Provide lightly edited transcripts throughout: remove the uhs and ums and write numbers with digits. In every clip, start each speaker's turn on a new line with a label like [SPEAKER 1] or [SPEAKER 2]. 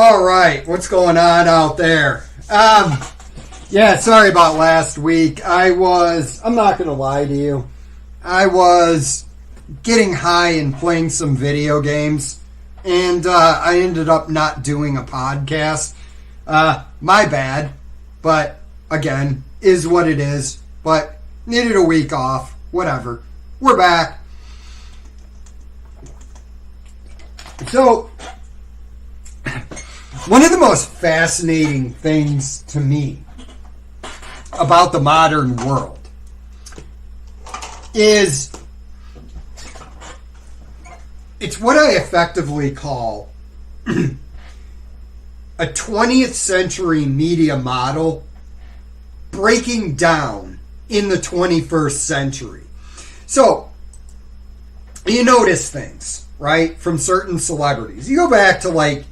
[SPEAKER 1] All right, what's going on out there? Yeah, sorry about last week. I'm not going to lie to you, I was getting high and playing some video games, and I ended up not doing a podcast. My bad, but again, is what it is, but needed a week off, whatever. We're back. So, one of the most fascinating things to me about the modern world is it's what I effectively call a 20th century media model breaking down in the 21st century. So, you notice things, right, from certain celebrities. You go back to like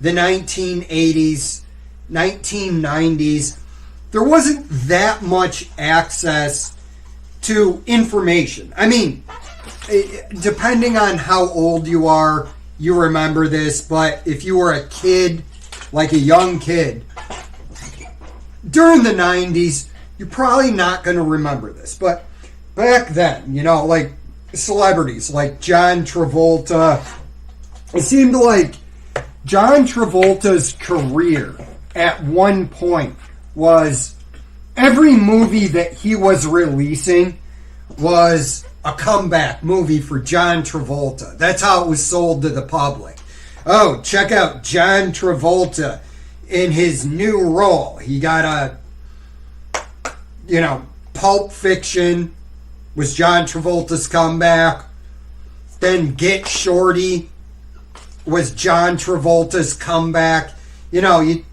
[SPEAKER 1] the 1980s, 1990s, there wasn't that much access to information. I mean, depending on how old you are, you remember this, but if you were a kid, like a young kid, during the 90s, you're probably not going to remember this. But back then, like celebrities like John Travolta, it seemed like John Travolta's career at one point was every movie that he was releasing was a comeback movie for John Travolta. That's how it was sold to the public. Oh, check out John Travolta in his new role. He got Pulp Fiction was John Travolta's comeback. Then Get Shorty was John Travolta's comeback. You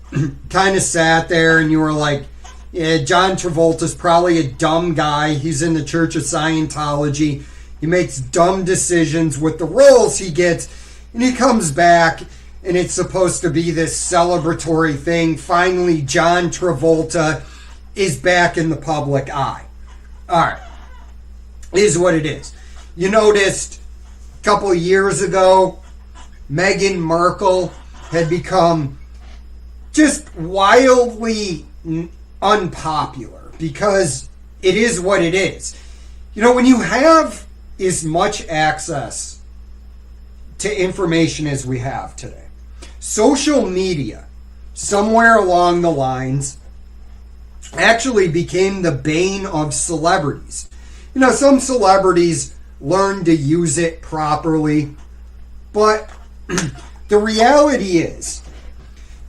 [SPEAKER 1] kind of sat there and you were like, yeah, John Travolta's probably a dumb guy. He's in the Church of Scientology. He makes dumb decisions with the roles he gets. And he comes back and it's supposed to be this celebratory thing. Finally, John Travolta is back in the public eye. All right. It is what it is. You noticed a couple of years ago, Meghan Markle had become just wildly unpopular because it is what it is. When you have as much access to information as we have today, social media, somewhere along the lines, actually became the bane of celebrities. Some celebrities learn to use it properly, but the reality is,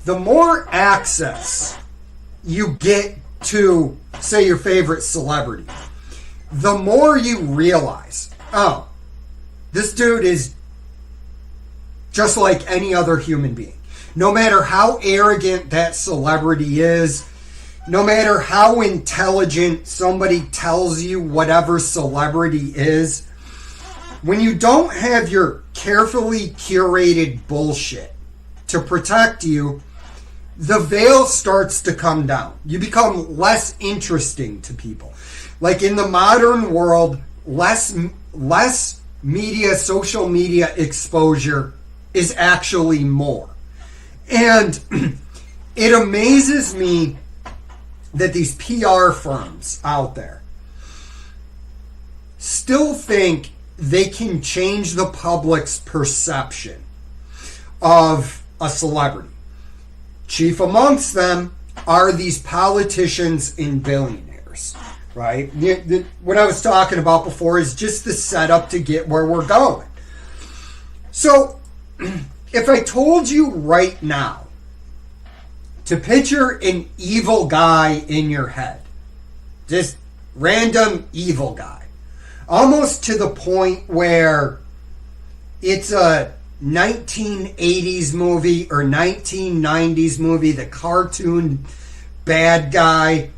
[SPEAKER 1] the more access you get to, say, your favorite celebrity, the more you realize, oh, this dude is just like any other human being. No matter how arrogant that celebrity is, no matter how intelligent somebody tells you whatever celebrity is, when you don't have your carefully curated bullshit to protect you, the veil starts to come down. You become less interesting to people. Like in the modern world, less media, social media exposure is actually more. And it amazes me that these PR firms out there still think they can change the public's perception of a celebrity. Chief amongst them are these politicians and billionaires, right? What I was talking about before is just the setup to get where we're going. So, if I told you right now to picture an evil guy in your head, just random evil guy, almost to the point where it's a 1980s movie or 1990s movie, the cartoon bad guy,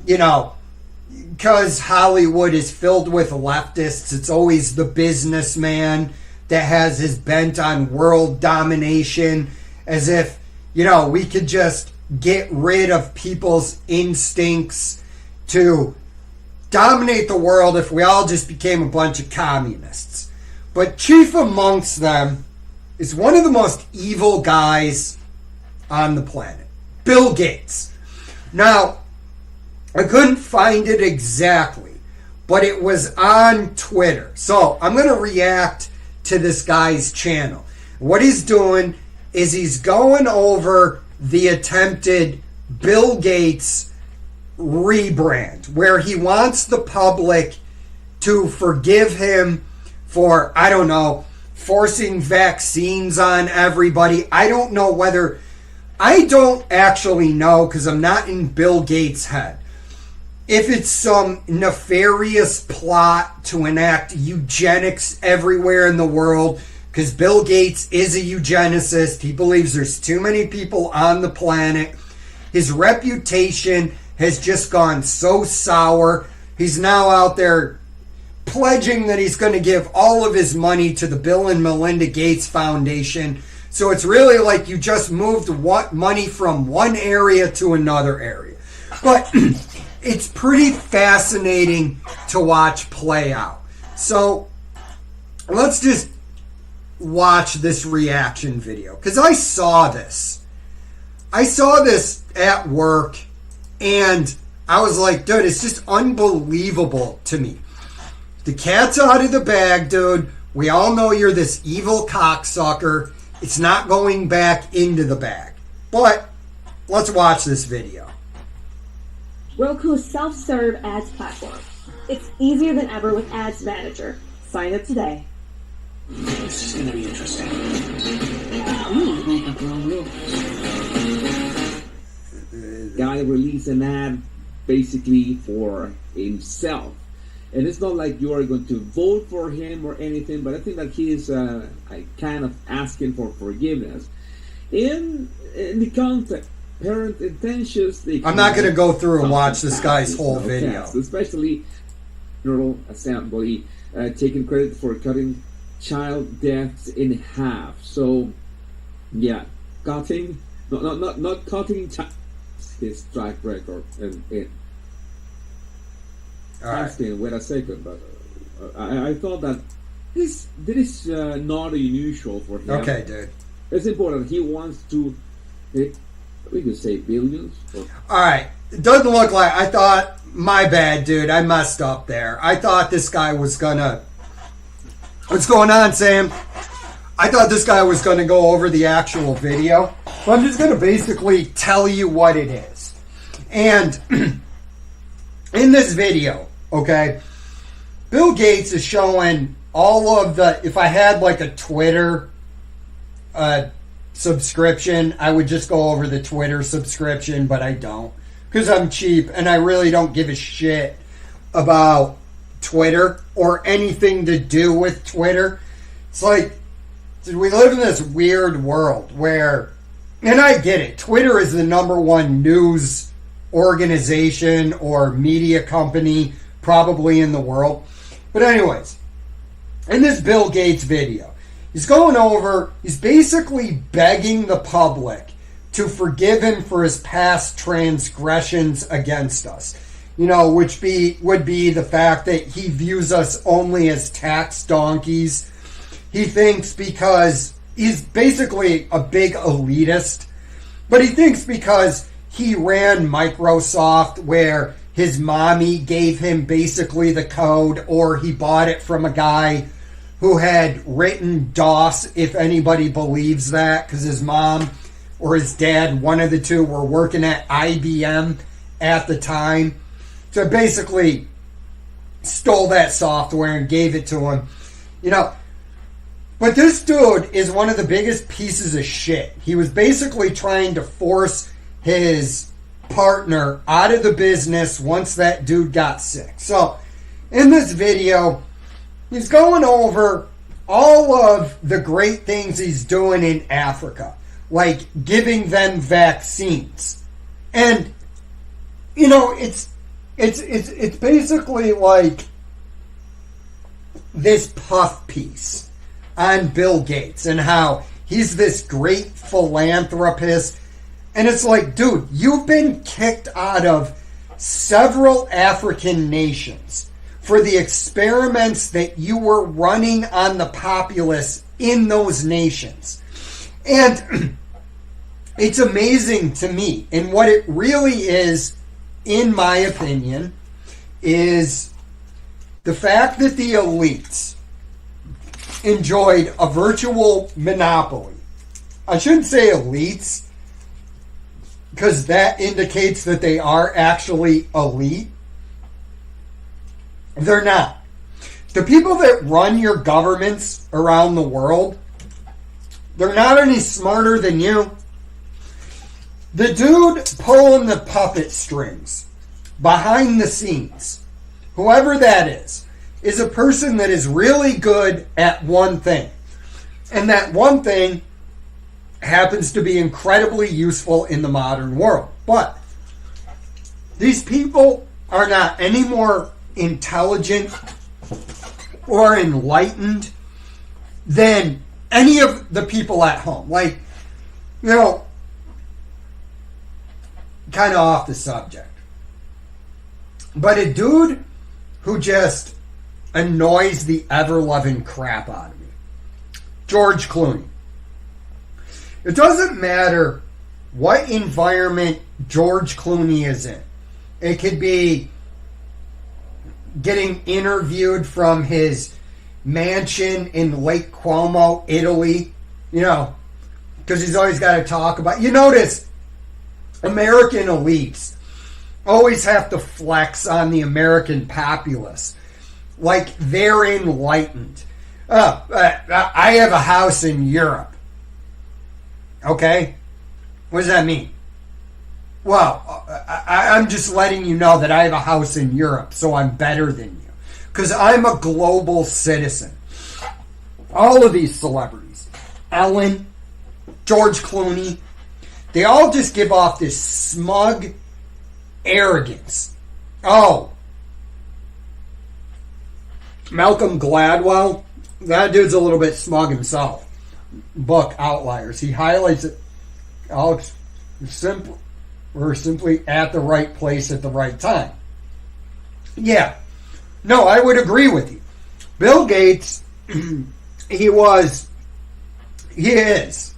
[SPEAKER 1] because Hollywood is filled with leftists. It's always the businessman that has his bent on world domination, as if, we could just get rid of people's instincts to dominate the world if we all just became a bunch of communists. But chief amongst them is one of the most evil guys on the planet. Bill Gates. Now, I couldn't find it exactly, but it was on Twitter. So I'm going to react to this guy's channel. What he's doing is he's going over the attempted Bill Gates rebrand, where he wants the public to forgive him for, I don't know, forcing vaccines on everybody. I don't actually know, because I'm not in Bill Gates' head, if it's some nefarious plot to enact eugenics everywhere in the world, because Bill Gates is a eugenicist. He believes there's too many people on the planet. His reputation has just gone so sour. He's now out there pledging that he's going to give all of his money to the Bill and Melinda Gates Foundation. So it's really like you just moved money from one area to another area. But it's pretty fascinating to watch play out. So let's just watch this reaction video, because I saw this at work, and I was like, dude, it's just unbelievable to me. The cat's out of the bag, dude. We all know you're this evil cocksucker. It's not going back into the bag. But let's watch this video.
[SPEAKER 2] Roku's self-serve ads platform. It's easier than ever with Ads Manager. Sign up today.
[SPEAKER 3] This is going to be interesting. Ooh, make up your own rules.
[SPEAKER 4] Guy released an ad basically for himself. And it's not like you are going to vote for him or anything, but I think that he is kind of asking for forgiveness. In the context, parent intentions...
[SPEAKER 1] I'm not going to go through and watch this guy's whole video.
[SPEAKER 4] Especially General Assembly taking credit for cutting child deaths in half. So, yeah, not cutting his track record. And asking, wait a second, but I thought that this is not unusual for him.
[SPEAKER 1] Okay, dude.
[SPEAKER 4] It's important. He wants to, we could say billions.
[SPEAKER 1] All right. It doesn't look like, I thought, my bad, dude. I messed up there. I thought this guy was gonna, what's going on, Sam? I thought this guy was going to go over the actual video. But I'm just going to basically tell you what it is. And in this video, okay, Bill Gates is showing all of the, if I had like a Twitter subscription, I would just go over the Twitter subscription, but I don't, because I'm cheap and I really don't give a shit about Twitter or anything to do with Twitter. It's like, dude, we live in this weird world where, and I get it, Twitter is the #1 news organization or media company probably in the world. But anyways, in this Bill Gates video, he's going over, he's basically begging the public to forgive him for his past transgressions against us. You know, which would be the fact that he views us only as tax donkeys. He thinks because he's basically a big elitist, but he thinks because he ran Microsoft, where his mommy gave him basically the code, or he bought it from a guy who had written DOS, if anybody believes that, because his mom or his dad, one of the two, were working at IBM at the time. So basically stole that software and gave it to him. You know, but this dude is one of the biggest pieces of shit. He was basically trying to force his partner out of the business once that dude got sick. So, in this video, he's going over all of the great things he's doing in Africa, like giving them vaccines. And, you know, it's basically like this puff piece on Bill Gates and how he's this great philanthropist. And it's like, dude, you've been kicked out of several African nations for the experiments that you were running on the populace in those nations. And It's amazing to me. And what it really is, in my opinion, is the fact that the elites enjoyed a virtual monopoly. I shouldn't say elites, because that indicates that they are actually elite. They're not. The people that run your governments around the world, they're not any smarter than you. The dude pulling the puppet strings behind the scenes, whoever that is a person that is really good at one thing. And that one thing happens to be incredibly useful in the modern world. But these people are not any more intelligent or enlightened than any of the people at home. Like, you know, kind of off the subject, but a dude who just annoys the ever-loving crap out of me, George Clooney. It doesn't matter what environment George Clooney is in. It could be getting interviewed from his mansion in Lake Como, Italy, you know, because he's always got to talk about... You notice American elites always have to flex on the American populace like they're enlightened. I have a house in Europe. Okay? What does that mean? Well, I'm just letting you know that I have a house in Europe, so I'm better than you. Because I'm a global citizen. All of these celebrities, Ellen, George Clooney, they all just give off this smug arrogance. Oh, Malcolm Gladwell, that dude's a little bit smug himself. Book Outliers. He highlights it. Alex, we're simply at the right place at the right time. Yeah. No, I would agree with you. Bill Gates, he is.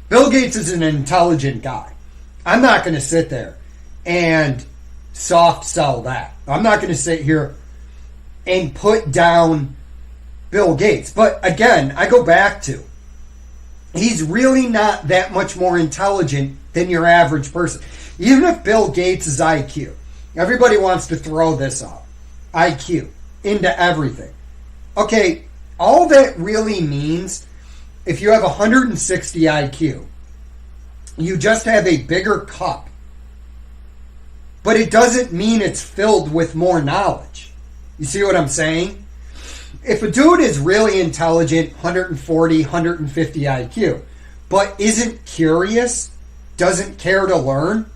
[SPEAKER 1] Bill Gates is an intelligent guy. I'm not going to sit there and soft sell that. I'm not going to sit here and put down Bill Gates. But again, I go back to, he's really not that much more intelligent than your average person. Even if Bill Gates' IQ, everybody wants to throw this up, IQ, into everything. Okay, all that really means, if you have 160 IQ, you just have a bigger cup. But it doesn't mean it's filled with more knowledge. You see what I'm saying? If a dude is really intelligent, 140, 150 IQ, but isn't curious, doesn't care to learn,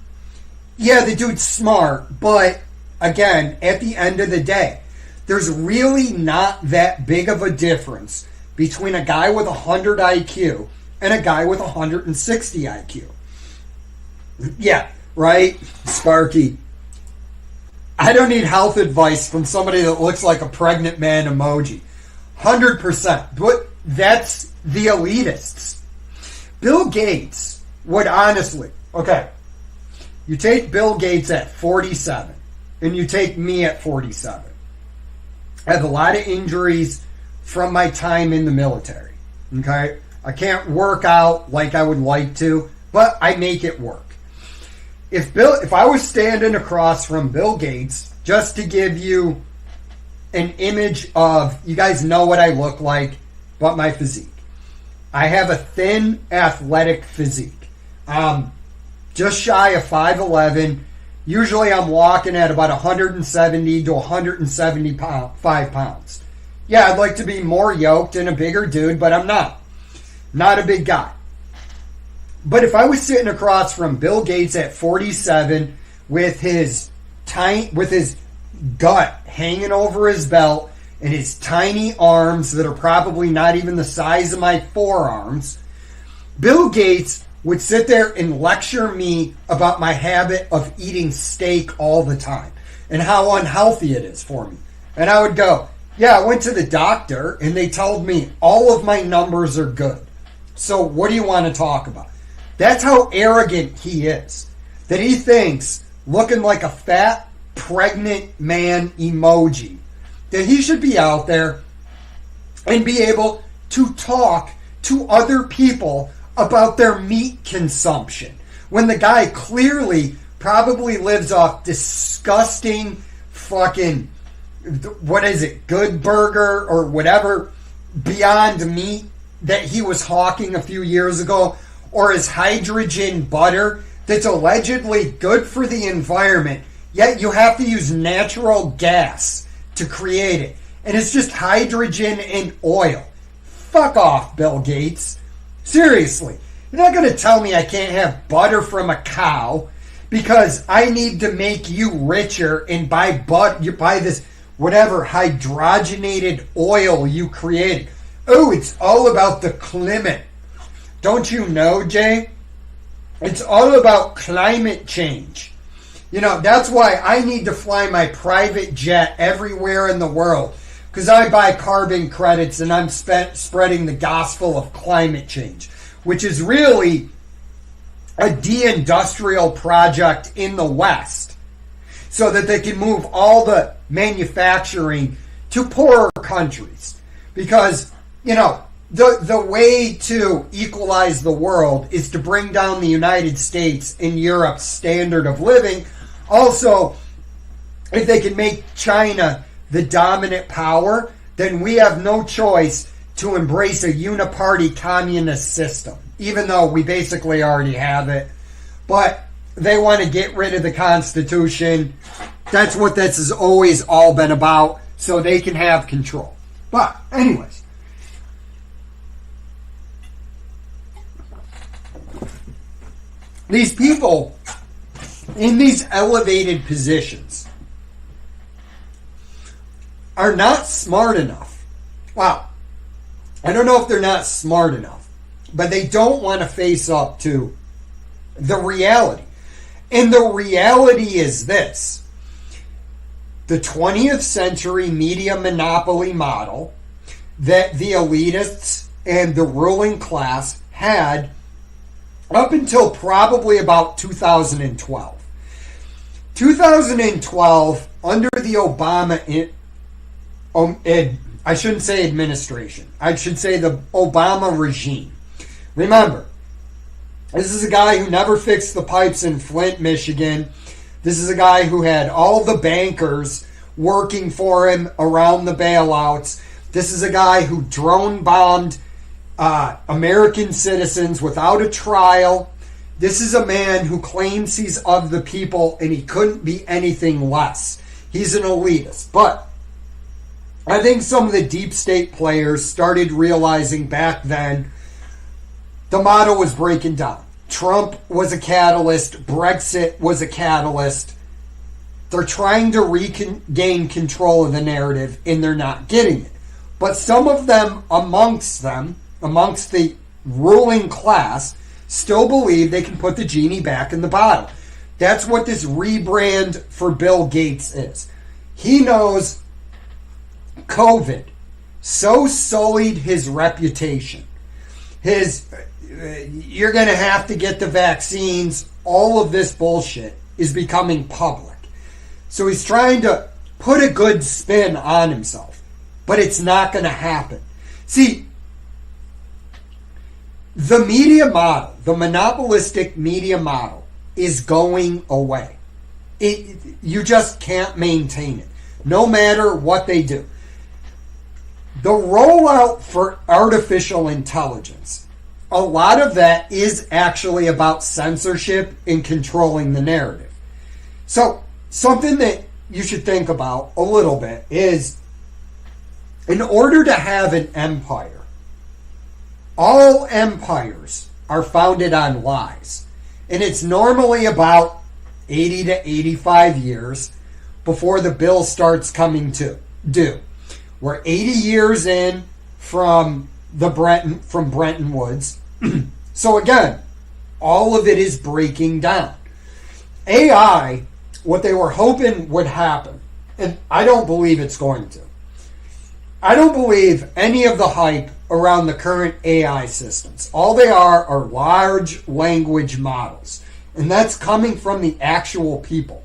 [SPEAKER 1] yeah, the dude's smart, but again, at the end of the day, there's really not that big of a difference between a guy with 100 IQ and a guy with 160 IQ. Yeah, right? Sparky. I don't need health advice from somebody that looks like a pregnant man emoji. 100%. But that's the elitists. Bill Gates would honestly... Okay, you take Bill Gates at 47, and you take me at 47. I have a lot of injuries from my time in the military. Okay? I can't work out like I would like to, but I make it work. If I was standing across from Bill Gates, just to give you an image of, you guys know what I look like, but my physique. I have a thin, athletic physique. Just shy of 5'11". Usually I'm walking at about 170 to 175 pounds. Yeah, I'd like to be more yoked and a bigger dude, but I'm not. Not a big guy. But if I was sitting across from Bill Gates at 47 with his gut hanging over his belt and his tiny arms that are probably not even the size of my forearms, Bill Gates would sit there and lecture me about my habit of eating steak all the time and how unhealthy it is for me. And I would go, yeah, I went to the doctor and they told me all of my numbers are good. So what do you want to talk about? That's how arrogant he is. That he thinks, looking like a fat, pregnant man emoji, that he should be out there and be able to talk to other people about their meat consumption. When the guy clearly probably lives off disgusting fucking, what is it, Good Burger or whatever, Beyond Meat that he was hawking a few years ago, or his hydrogen butter that's allegedly good for the environment, yet you have to use natural gas to create it. And it's just hydrogen and oil. Fuck off, Bill Gates. Seriously. You're not going to tell me I can't have butter from a cow because I need to make you richer and buy this whatever hydrogenated oil you created. Oh, it's all about the climate. Don't you know, Jay? It's all about climate change. You know, that's why I need to fly my private jet everywhere in the world, because I buy carbon credits and I'm spreading the gospel of climate change, which is really a de-industrial project in the West, so that they can move all the manufacturing to poorer countries. Because, you know, the way to equalize the world is to bring down the United States and Europe's standard of living. Also, if they can make China the dominant power, then we have no choice to embrace a uniparty communist system, even though we basically already have it. But they want to get rid of the Constitution. That's what this has always all been about, so they can have control. But anyways, these people in these elevated positions are not smart enough. Wow. I don't know if they're not smart enough, but they don't want to face up to the reality. And the reality is this: the 20th century media monopoly model that the elitists and the ruling class had up until probably about 2012. 2012, under the Obama, I shouldn't say administration, I should say the Obama regime. Remember, this is a guy who never fixed the pipes in Flint, Michigan. This is a guy who had all the bankers working for him around the bailouts. This is a guy who drone bombed American citizens without a trial. This is a man who claims he's of the people, and he couldn't be anything less. He's an elitist. But I think some of the deep state players started realizing back then the model was breaking down. Trump was a catalyst. Brexit was a catalyst. They're trying to regain control of the narrative, and they're not getting it. But some of them, amongst the ruling class, still believe they can put the genie back in the bottle. That's what this rebrand for Bill Gates is. He knows COVID so sullied his reputation. You're going to have to get the vaccines. All of this bullshit is becoming public. So he's trying to put a good spin on himself. But it's not going to happen. See, the media model, the monopolistic media model, is going away. You just can't maintain it, no matter what they do. The rollout for artificial intelligence, a lot of that is actually about censorship and controlling the narrative. So, something that you should think about a little bit is, in order to have an empire, all empires are founded on lies. And it's normally about 80 to 85 years before the bill starts coming to due. We're 80 years in from Bretton Woods. So again, all of it is breaking down. AI, what they were hoping would happen, and I don't believe it's going to. I don't believe any of the hype around the current AI systems. All they are large language models. And that's coming from the actual people.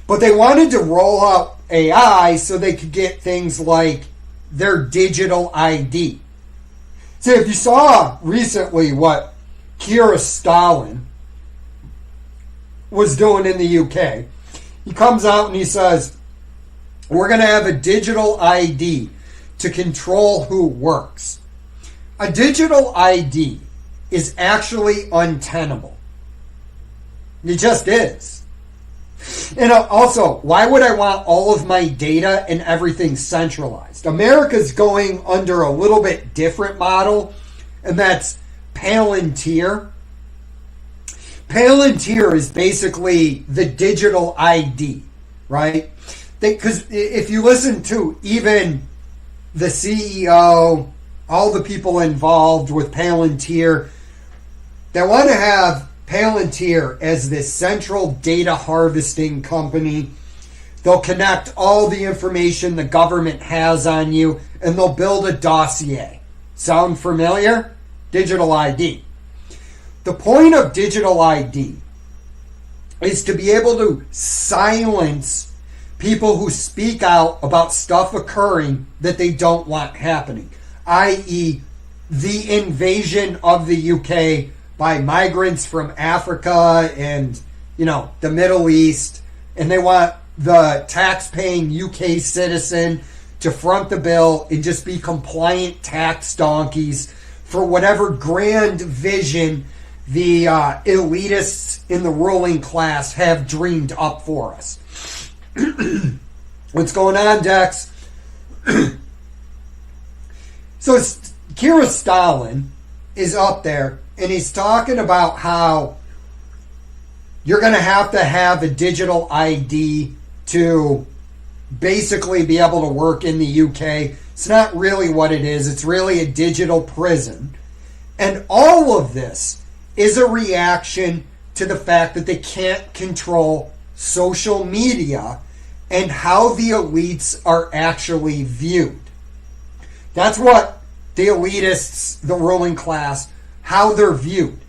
[SPEAKER 1] But they wanted to roll out AI so they could get things like their digital ID. So if you saw recently what Keir Stalin was doing in the UK, he comes out and he says, we're going to have a digital ID to control who works. A digital ID is actually untenable. It just is. And also, why would I want all of my data and everything centralized? America's going under a little bit different model, and that's Palantir. Palantir is basically the digital ID, right? Because if you listen to even the CEO, all the people involved with Palantir, they want to have Palantir as this central data harvesting company. They'll connect all the information the government has on you, and they'll build a dossier. Sound familiar? Digital ID. The point of digital ID is to be able to silence people who speak out about stuff occurring that they don't want happening, i.e., the invasion of the UK by migrants from Africa and, the Middle East, and they want the tax-paying UK citizen to front the bill and just be compliant tax donkeys for whatever grand vision the elitists in the ruling class have dreamed up for us. What's going on, Dex? So Keir Stalin is up there, and he's talking about how you're going to have a digital ID to basically be able to work in the UK. It's not really what it is. It's really a digital prison. And all of this is a reaction to the fact that they can't control social media and how the elites are actually viewed. That's what the elitists, the ruling class, how they're viewed.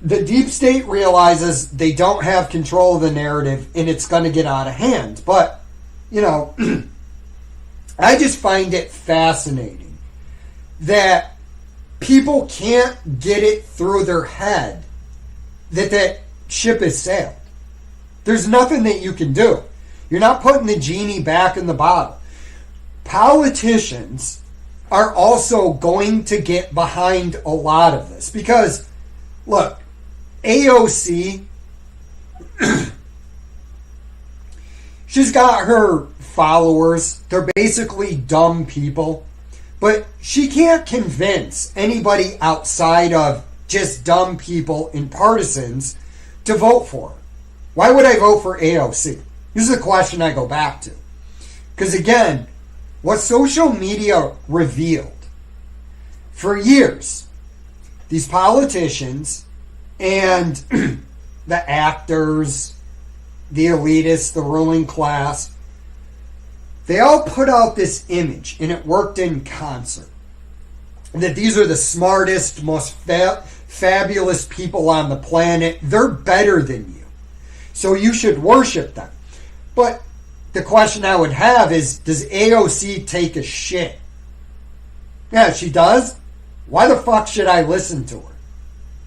[SPEAKER 1] The deep state realizes they don't have control of the narrative and it's going to get out of hand. But, I just find it fascinating that people can't get it through their head that ship has sailed. There's nothing that you can do. You're not putting the genie back in the bottle. Politicians are also going to get behind a lot of this because, look, AOC, she's got her followers. They're basically dumb people. But she can't convince anybody outside of just dumb people and partisans to vote for her. Why would I vote for AOC? This is a question I go back to. Because again, what social media revealed for years, these politicians and the actors, the elitists, the ruling class, they all put out this image, and it worked in concert, that these are the smartest, most fabulous people on the planet. They're better than you, so you should worship them. But the question I would have is, does AOC take a shit? Yeah, she does. Why the fuck should I listen to her?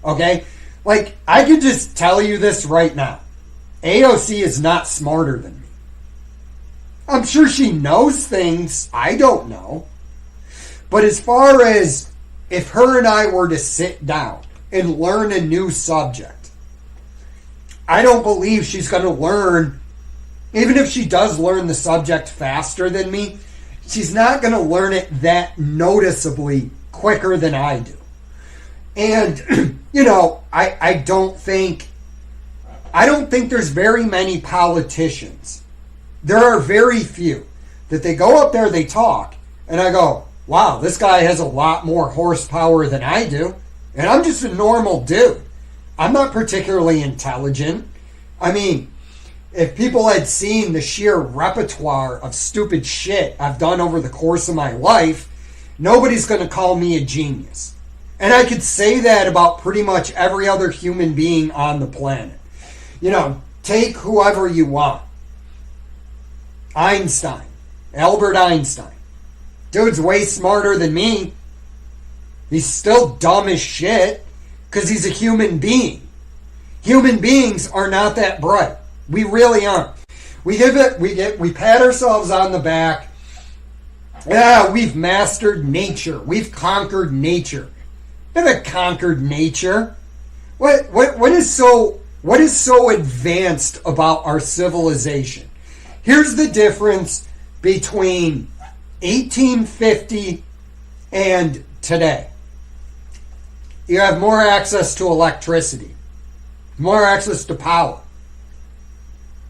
[SPEAKER 1] Okay? Like, I could just tell you this right now. AOC is not smarter than me. I'm sure she knows things I don't know. But as far as if her and I were to sit down and learn a new subject, I don't believe she's going to learn, even if she does learn the subject faster than me, she's not going to learn it that noticeably quicker than I do. And, I don't think there's very many politicians. There are very few that they go up there, they talk, and I go, wow, this guy has a lot more horsepower than I do. And I'm just a normal dude. I'm not particularly intelligent. I mean, if people had seen the sheer repertoire of stupid shit I've done over the course of my life, nobody's going to call me a genius. And I could say that about pretty much every other human being on the planet. You know, take whoever you want. Einstein. Albert Einstein. Dude's way smarter than me. He's still dumb as shit because he's a human being. Human beings are not that bright. We really aren't. We pat ourselves on the back. Yeah, we've mastered nature. We've conquered nature. We haven't conquered nature. What is so advanced about our civilization? Here's the difference between 1850 and today. You have more access to electricity, more access to power.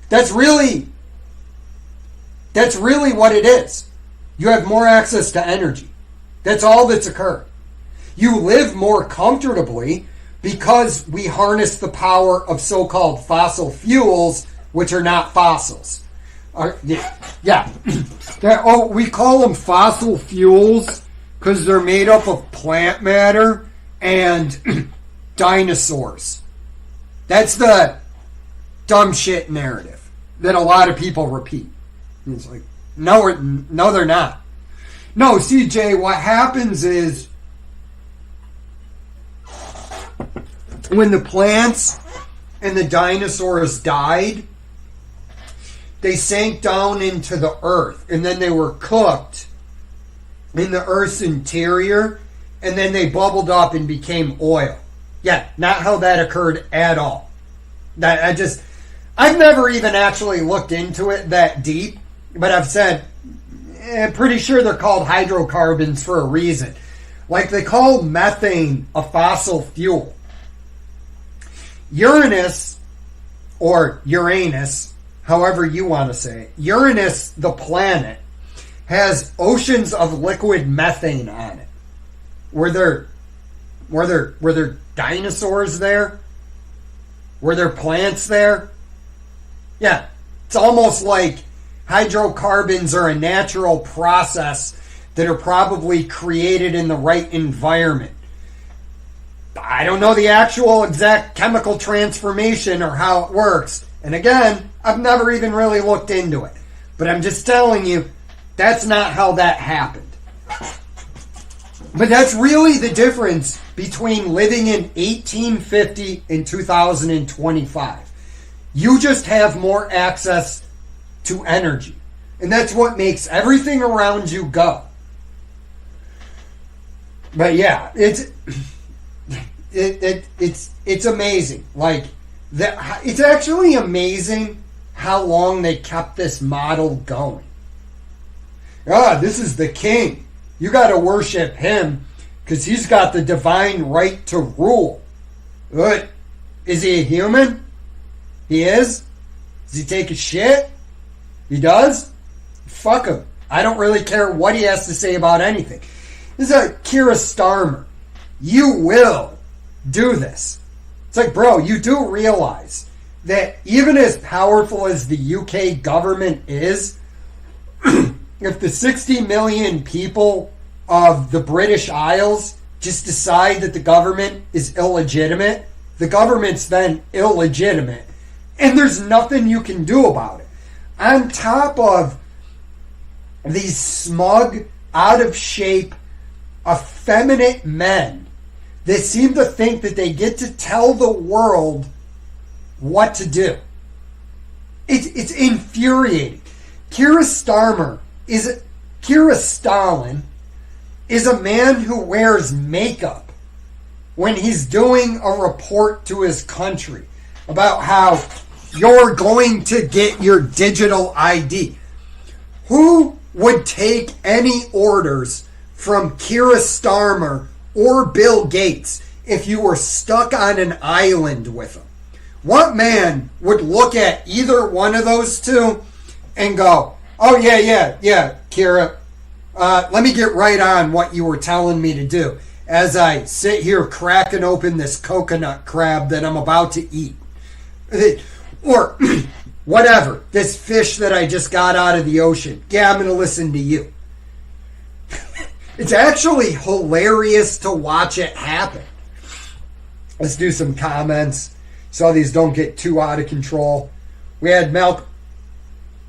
[SPEAKER 1] That's really what it is. You have more access to energy. That's all that's occurred. You live more comfortably because we harness the power of so-called fossil fuels, which are not fossils. Yeah. We call them fossil fuels because they're made up of plant matter and dinosaurs. That's the dumb shit narrative that a lot of people repeat. And it's like, no, they're not. No, CJ, what happens is when the plants and the dinosaurs died, they sank down into the earth, and then they were cooked in the earth's interior, and then they bubbled up and became oil. Yeah, not how that occurred at all. I've never even actually looked into it that deep, but I've said, pretty sure they're called hydrocarbons for a reason. Like they call methane a fossil fuel. Uranus, or Uranus, however you want to say it, Uranus, the planet, has oceans of liquid methane on it. Were there dinosaurs there? Were there plants there? Yeah, it's almost like hydrocarbons are a natural process that are probably created in the right environment. I don't know the actual exact chemical transformation or how it works. And again, I've never even really looked into it. But I'm just telling you, that's not how that happened. But that's really the difference between living in 1850 and 2025. You just have more access to energy. And that's what makes everything around you go. But yeah, it's amazing. Like it's actually amazing how long they kept this model going. This is the king. You got to worship him because he's got the divine right to rule. What? Is he a human? He is? Does he take a shit? He does? Fuck him. I don't really care what he has to say about anything. This is a Keir Starmer. You will do this. It's like, bro, you do realize that even as powerful as the UK government is, if the 60 million people of the British Isles just decide that the government is illegitimate, the government's then illegitimate. And there's nothing you can do about it. On top of these smug, out of shape, effeminate men that seem to think that they get to tell the world what to do. It's infuriating. Keir Stalin is a man who wears makeup when he's doing a report to his country about how you're going to get your digital ID. Who would take any orders from Keir Starmer or Bill Gates if you were stuck on an island with them? What man would look at either one of those two and go, oh, yeah, Kira, let me get right on what you were telling me to do as I sit here cracking open this coconut crab that I'm about to eat? Or whatever, this fish that I just got out of the ocean. Yeah, I'm going to listen to you. It's actually hilarious to watch it happen. Let's do some comments so these don't get too out of control. We had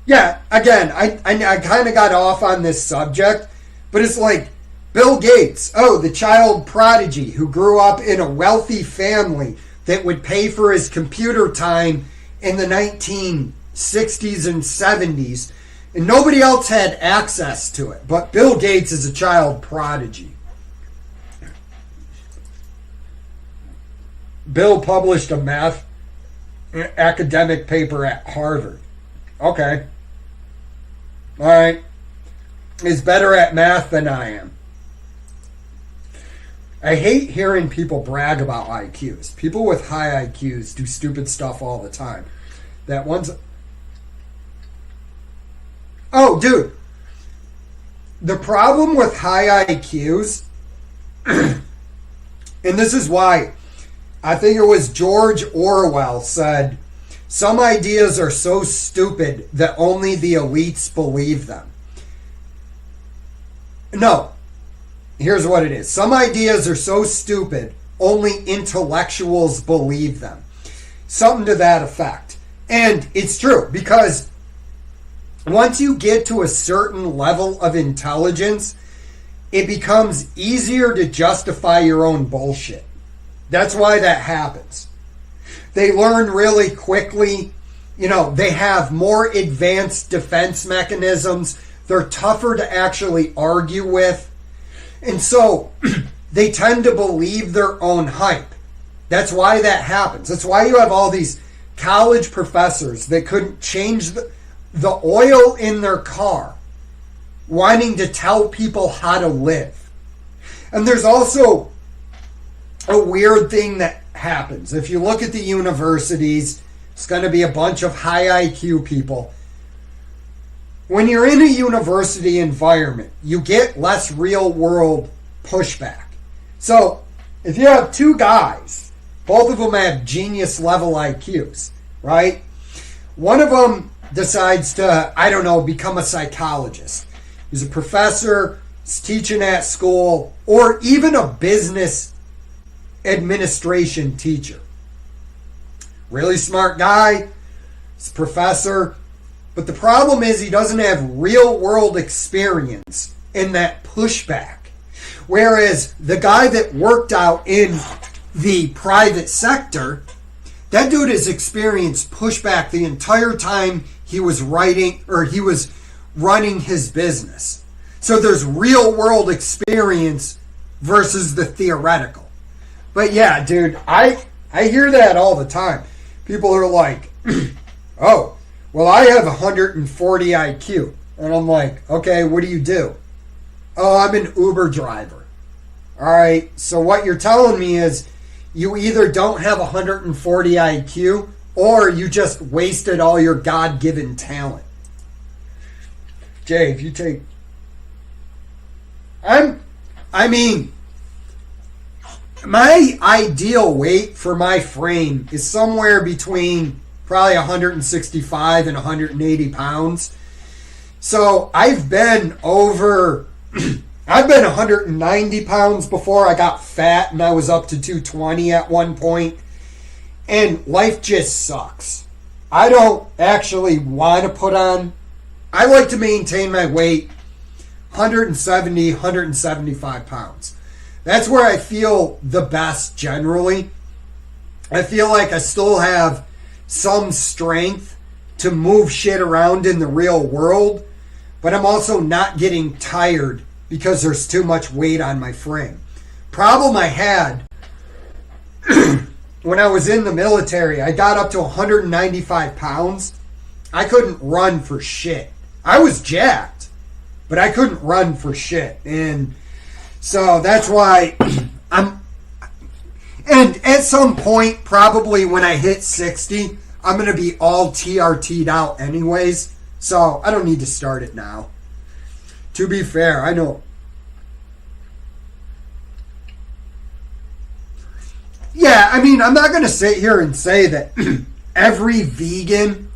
[SPEAKER 1] Yeah, again, I kind of got off on this subject, but it's like Bill Gates, the child prodigy who grew up in a wealthy family that would pay for his computer time in the 1960s and 70s, and nobody else had access to it. But Bill Gates is a child prodigy. Bill published a math academic paper at Harvard. Okay. All right. He's better at math than I am. I hate hearing people brag about IQs. People with high IQs do stupid stuff all the time. That one's... Oh, dude. The problem with high IQs, and this is why I think it was George Orwell said, some ideas are so stupid that only the elites believe them. No. Here's what it is. Some ideas are so stupid, only intellectuals believe them. Something to that effect. And it's true, because once you get to a certain level of intelligence, it becomes easier to justify your own bullshit. That's why that happens. They learn really quickly. You know, they have more advanced defense mechanisms. They're tougher to actually argue with. And so they tend to believe their own hype. That's why that happens. That's why you have all these college professors that couldn't change the oil in their car, wanting to tell people how to live. And there's also a weird thing that happens. If you look at the universities, it's going to be a bunch of high IQ people. When you're in a university environment, you get less real world pushback. So if you have two guys, both of them have genius level IQs, right? One of them decides to, I don't know, become a psychologist. He's a professor, he's teaching at school, or even a business administration teacher. Really smart guy, he's a professor, but the problem is he doesn't have real world experience in that pushback. Whereas the guy that worked out in the private sector, that dude has experienced pushback the entire time he was writing or he was running his business. So there's real world experience versus the theoretical. But yeah, dude, I hear that all the time. People are like, oh, well, I have 140 IQ. And I'm like, okay, what do you do? Oh, I'm an Uber driver. All right, so what you're telling me is you either don't have 140 IQ or you just wasted all your God-given talent. Jay, if you take... I mean, my ideal weight for my frame is somewhere between probably 165 and 180 pounds. So I've been over... I've been 190 pounds before I got fat, and I was up to 220 at one point. And life just sucks. I don't actually want to put on... I like to maintain my weight 170, 175 pounds. That's where I feel the best generally. I feel like I still have some strength to move shit around in the real world, but I'm also not getting tired because there's too much weight on my frame. Problem I had when I was in the military, I got up to 195 pounds. I couldn't run for shit. I was jacked, but I couldn't run for shit. And so that's why and at some point, probably when I hit 60, I'm going to be all TRT'd out anyways. So I don't need to start it now. To be fair, I know. Yeah, I mean, I'm not going to sit here and say that every vegan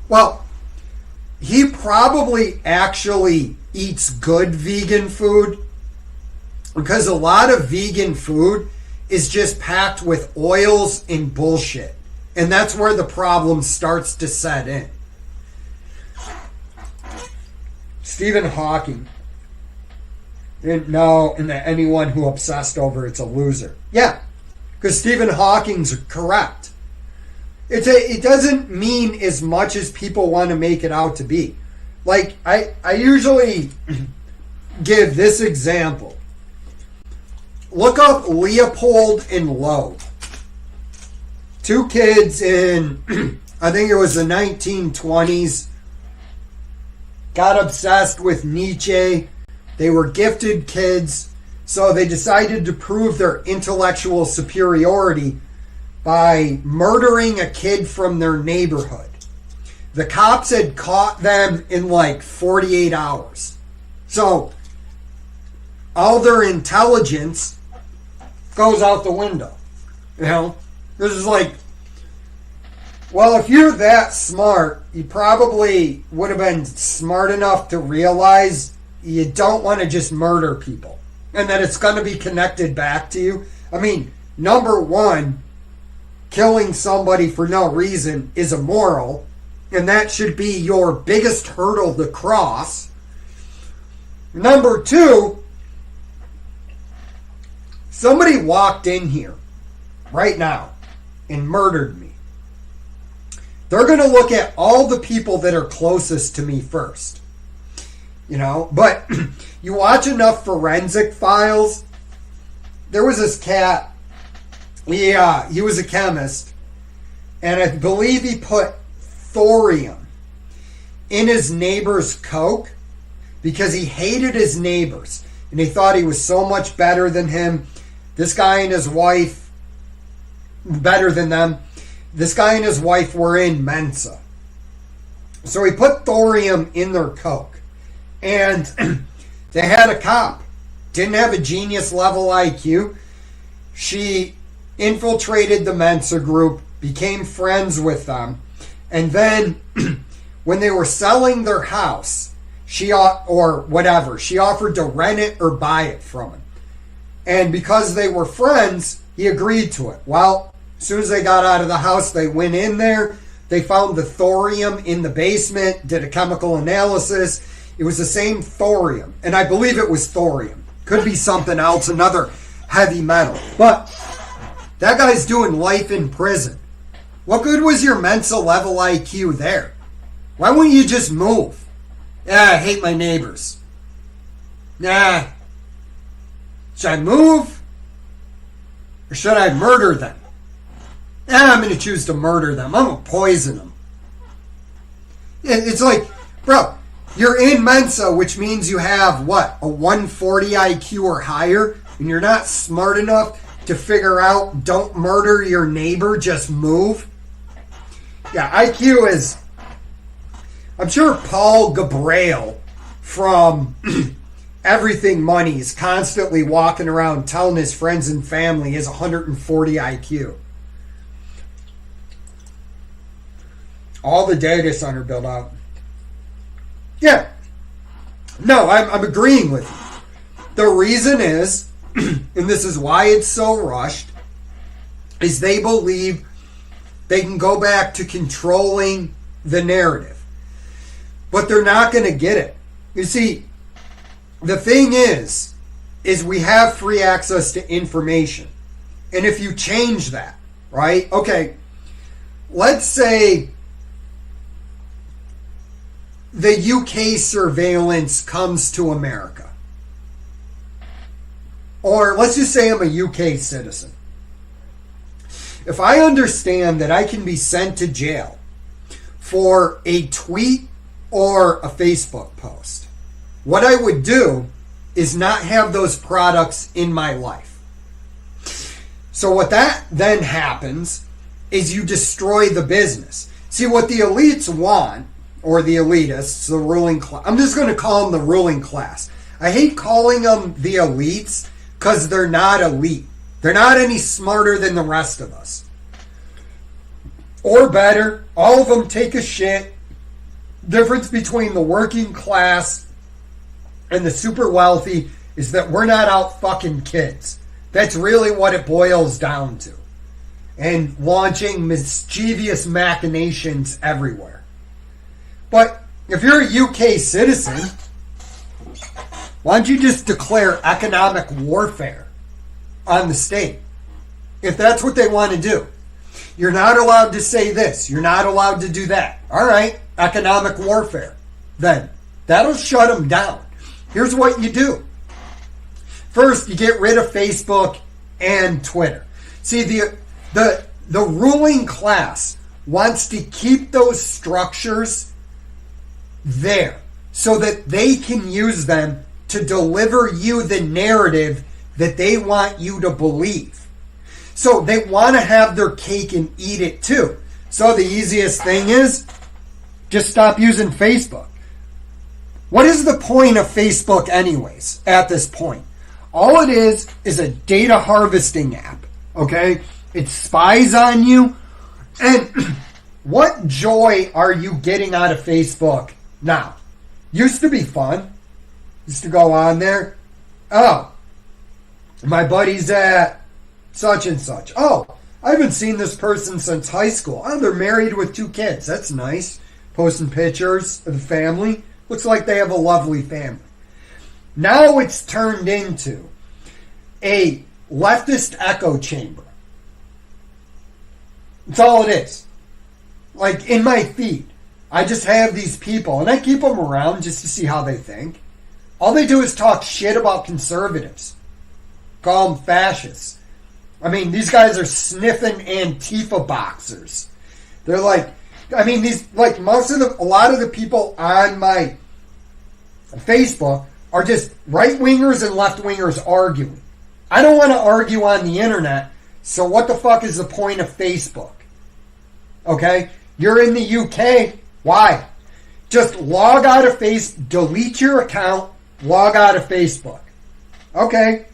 [SPEAKER 1] Well, he probably actually eats good vegan food, because a lot of vegan food is just packed with oils and bullshit. And that's where the problem starts to set in. Stephen Hawking didn't know, and that anyone who obsessed over it's a loser. Yeah, because Stephen Hawking's correct. It doesn't mean as much as people want to make it out to be. Like, I usually give this example. Look up Leopold and Loeb. Two kids in, I think it was the 1920s, got obsessed with Nietzsche. They were gifted kids, so they decided to prove their intellectual superiority by murdering a kid from their neighborhood. The cops had caught them in like 48 hours. So all their intelligence goes out the window. You know? This is like, well, if you're that smart, you probably would have been smart enough to realize you don't want to just murder people and that it's going to be connected back to you. I mean, number one, killing somebody for no reason is immoral, and that should be your biggest hurdle to cross. Number two, somebody walked in here right now and murdered me. They're going to look at all the people that are closest to me first. You know, but you watch enough Forensic Files. There was this cat. He was a chemist, and I believe he put thorium in his neighbor's Coke because he hated his neighbors, and he thought he was so much better than him. This guy and his wife, better than them. This guy and his wife were in Mensa. So he put thorium in their Coke, and they had a cop. Didn't have a genius level IQ. She infiltrated the Mensa group, became friends with them, and then when they were selling their house, she offered to rent it or buy it from him. And because they were friends, he agreed to it. Well, as soon as they got out of the house, they went in there, they found the thorium in the basement, did a chemical analysis. It was the same thorium, and I believe it was thorium. Could be something else, another heavy metal. But that guy's doing life in prison. What good was your Mensa level IQ there? Why wouldn't you just move? Yeah, I hate my neighbors. Nah. Should I move? Or should I murder them? I'm going to choose to murder them. I'm going to poison them. It's like, bro, you're in Mensa, which means you have, what, a 140 IQ or higher, and you're not smart enough to figure out, don't murder your neighbor, just move. Yeah, IQ is, I'm sure Paul Gabriel from Everything Money is constantly walking around telling his friends and family he has 140 IQ. All the data center built out. Yeah. No, I'm agreeing with you. The reason is, and this is why it's so rushed, is they believe they can go back to controlling the narrative. But they're not going to get it. You see, the thing is we have free access to information. And if you change that, right? Okay, let's say the UK surveillance comes to America. Or let's just say I'm a UK citizen. If I understand that I can be sent to jail for a tweet or a Facebook post, what I would do is not have those products in my life. So what that then happens is you destroy the business. See, what the elites want, or the elitists, the ruling class. I'm just going to call them the ruling class. I hate calling them the elites because they're not elite. They're not any smarter than the rest of us. Or better, all of them take a shit, difference between the working class and the super wealthy is that we're not out fucking kids. That's really what it boils down to. And launching mischievous machinations everywhere. But if you're a UK citizen, why don't you just declare economic warfare on the state? If that's what they want to do. You're not allowed to say this. You're not allowed to do that. All right, economic warfare. Then that'll shut them down. Here's what you do. First, you get rid of Facebook and Twitter. See, the ruling class wants to keep those structures there so that they can use them to deliver you the narrative that they want you to believe. So they want to have their cake and eat it too. So the easiest thing is just stop using Facebook. What is the point of Facebook anyways at this point? All it is a data harvesting app, okay? It spies on you. And what joy are you getting out of Facebook now? Used to be fun. Used to go on there. Oh, my buddy's at such and such. Oh, I haven't seen this person since high school. Oh, they're married with 2 kids. That's nice. Posting pictures of the family. Looks like they have a lovely family. Now it's turned into a leftist echo chamber. That's all it is. Like in my feed, I just have these people, and I keep them around just to see how they think. All they do is talk shit about conservatives. Call them fascists. I mean, these guys are sniffing Antifa boxers. They're like, I mean, a lot of the people on my Facebook are just right-wingers and left-wingers arguing. I don't want to argue on the internet, so what the fuck is the point of Facebook? Okay? You're in the UK. Why? Just log out of Facebook, delete your account, log out of Facebook. Okay.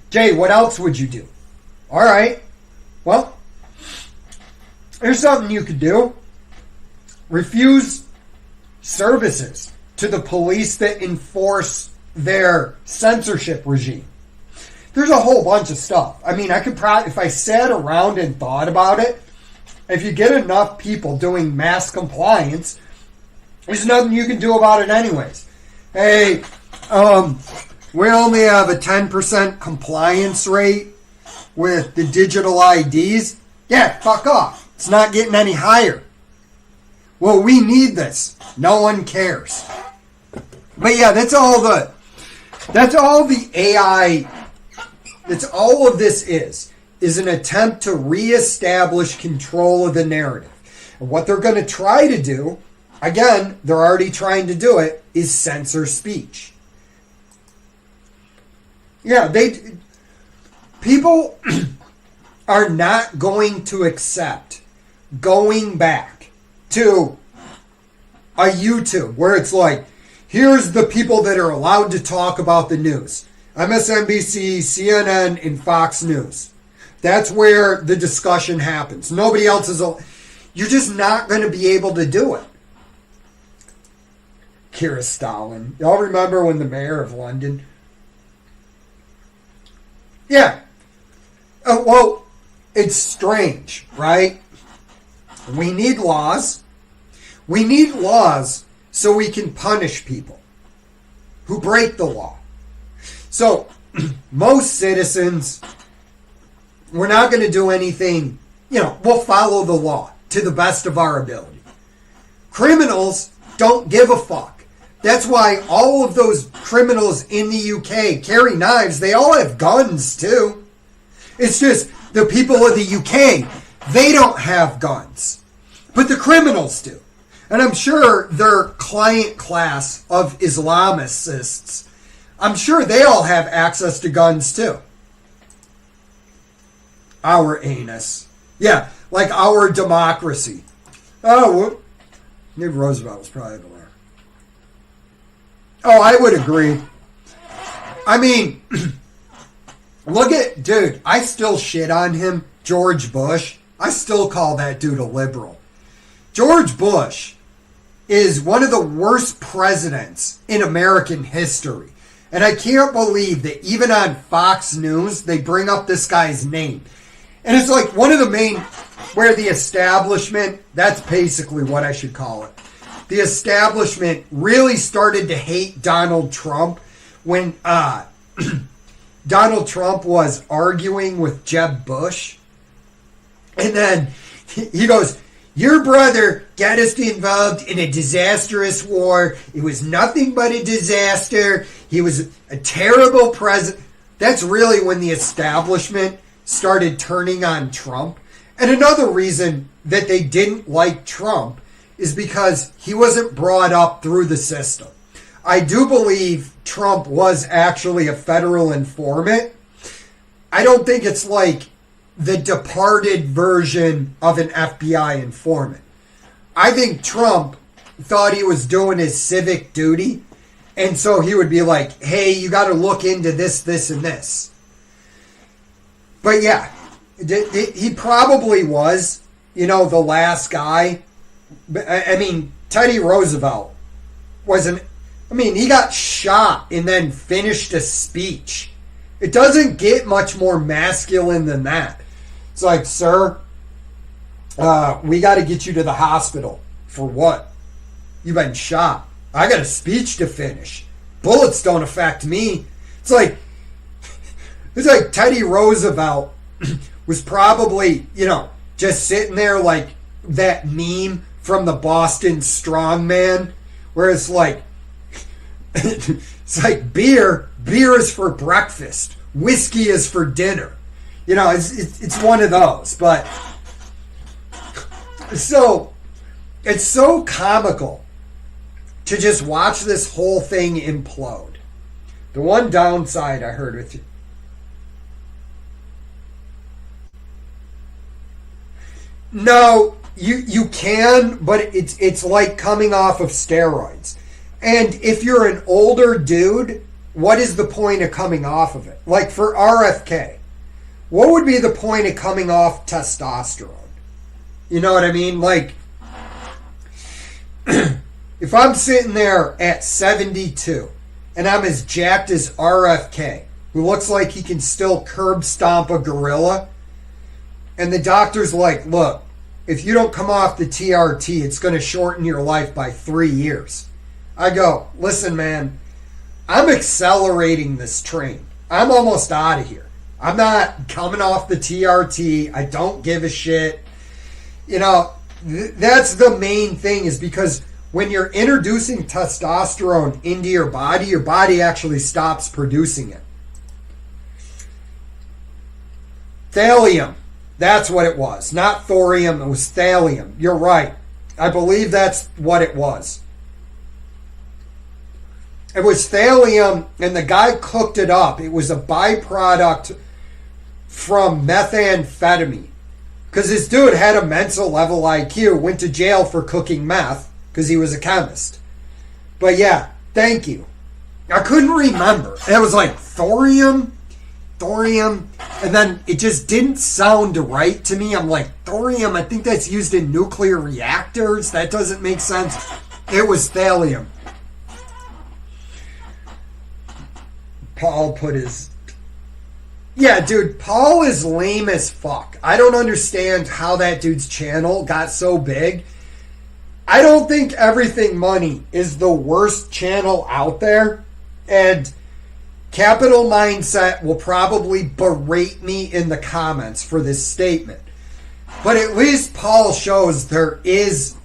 [SPEAKER 1] Jay, what else would you do? All right. Well, here's something you could do. Refuse services to the police that enforce their censorship regime. There's a whole bunch of stuff. I mean, I could probably, if I sat around and thought about it, if you get enough people doing mass compliance, there's nothing you can do about it anyways. Hey, we only have a 10% compliance rate with the digital IDs. Yeah, fuck off. It's not getting any higher. Well, we need this. No one cares. But yeah, that's all the AI, that's all of this is an attempt to reestablish control of the narrative. And what they're going to try to do, again, they're already trying to do it, is censor speech. Yeah, people are not going to accept going back to a YouTube where it's like, here's the people that are allowed to talk about the news. MSNBC, CNN, and Fox News. That's where the discussion happens. Nobody else is... You're just not going to be able to do it. Kira Stalin. Y'all remember when the mayor of London... Yeah. Well, it's strange, right? We need laws. We need laws so we can punish people who break the law. So, most citizens, we're not going to do anything, we'll follow the law to the best of our ability. Criminals don't give a fuck. That's why all of those criminals in the UK carry knives. They all have guns, too. It's just the people of the UK, they don't have guns. But the criminals do. And I'm sure their client class of Islamists, I'm sure they all have access to guns, too. Our anus. Yeah, like our democracy. Oh, maybe Roosevelt was probably the winner. Oh, I would agree. I mean, look at, dude, I still shit on him, George Bush. I still call that dude a liberal. George Bush is one of the worst presidents in American history. And I can't believe that even on Fox News, they bring up this guy's name. And it's like one of the main, where the establishment, that's basically what I should call it. The establishment really started to hate Donald Trump when Donald Trump was arguing with Jeb Bush. And then he goes, your brother got us involved in a disastrous war. It was nothing but a disaster. He was a terrible president. That's really when the establishment started turning on Trump. And another reason that they didn't like Trump is because he wasn't brought up through the system. I do believe Trump was actually a federal informant. I don't think it's like the departed version of an FBI informant. I think Trump thought he was doing his civic duty, and so he would be like, hey, you got to look into this, this, and this. But yeah, he probably was, the last guy. I mean, Teddy Roosevelt he got shot and then finished a speech. It doesn't get much more masculine than that. It's like, sir, we got to get you to the hospital. For what? You've been shot. I got a speech to finish. Bullets don't affect me. It's like Teddy Roosevelt was probably, just sitting there like that meme from the Boston Strongman, where it's like, beer is for breakfast, whiskey is for dinner. It's one of those. But so it's so comical to just watch this whole thing implode. The one downside I heard with you. No, you can, but it's like coming off of steroids. And if you're an older dude, what is the point of coming off of it? Like for RFK, what would be the point of coming off testosterone? You know what I mean? Like, if I'm sitting there at 72 and I'm as jacked as RFK, who looks like he can still curb stomp a gorilla, and the doctor's like, look, if you don't come off the TRT, it's going to shorten your life by 3 years. I go, listen, man, I'm accelerating this train. I'm almost out of here. I'm not coming off the TRT. I don't give a shit. That's the main thing, is because when you're introducing testosterone into your body actually stops producing it. Thallium. That's what it was. Not thorium. It was thallium. You're right. I believe that's what it was. It was thallium, and the guy cooked it up. It was a byproduct from methamphetamine. Because this dude had a mental level IQ, went to jail for cooking meth, because he was a chemist. But yeah, thank you. I couldn't remember. It was like thorium, and then it just didn't sound right to me. I'm like, thorium, I think that's used in nuclear reactors. That doesn't make sense. It was thallium. Paul put his... Yeah, dude, Paul is lame as fuck. I don't understand how that dude's channel got so big. I don't think Everything Money is the worst channel out there. And Capital Mindset will probably berate me in the comments for this statement. But at least Paul shows there is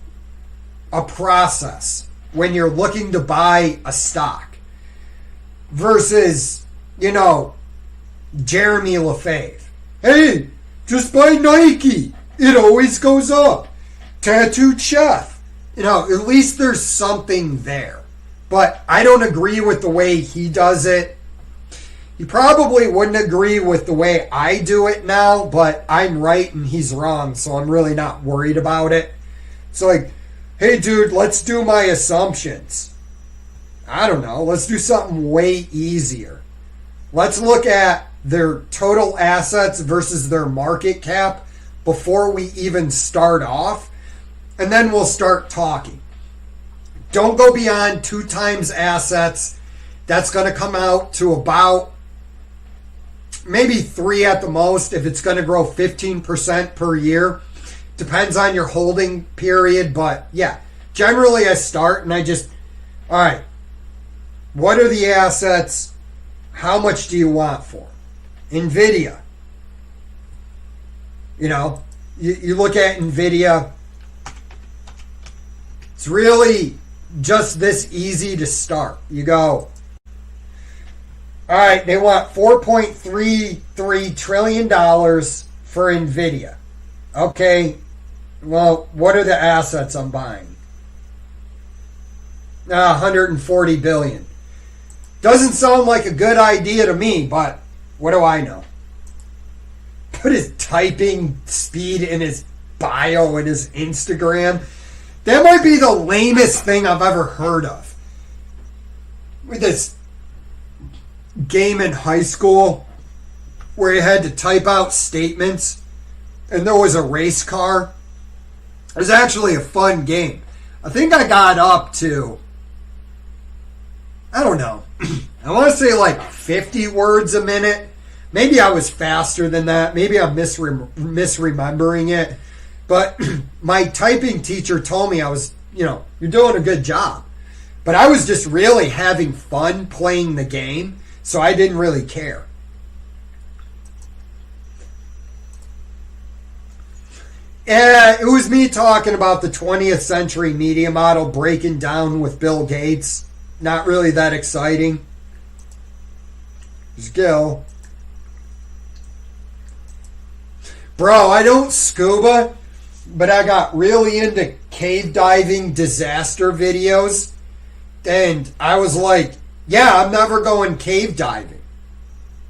[SPEAKER 1] a process when you're looking to buy a stock. Versus, Jeremy Lefebvre. Hey, just buy Nike. It always goes up. Tattooed Chef. At least there's something there. But I don't agree with the way he does it. He probably wouldn't agree with the way I do it now, but I'm right and he's wrong, so I'm really not worried about it. It's like, hey dude, let's do my assumptions. I don't know. Let's do something way easier. Let's look at their total assets versus their market cap before we even start off, and then we'll start talking. don't go beyond 2 times assets. That's going to come out to about maybe 3 at the most if it's going to grow 15% per year. Depends on your holding period, but yeah, generally I start and I just, all right, what are the assets? How much do you want for? NVIDIA. You know, you look at NVIDIA, it's really just this easy to start. You go, all right, they want $4.33 trillion for NVIDIA. Okay, well, what are the assets I'm buying? 140 billion. Doesn't sound like a good idea to me, but what do I know? Put his typing speed in his bio and his Instagram. That might be the lamest thing I've ever heard of. With this game in high school where you had to type out statements and there was a race car. It was actually a fun game. I think I got up to, I don't know, I want to say like 50 words a minute. Maybe I was faster than that. Maybe I'm misremembering it. But my typing teacher told me I was, you're doing a good job. But I was just really having fun playing the game, so I didn't really care. It was me talking about the 20th century media model breaking down with Bill Gates. Not really that exciting. There's Gil. Bro, I don't scuba, but I got really into cave diving disaster videos. And I was like, yeah, I'm never going cave diving.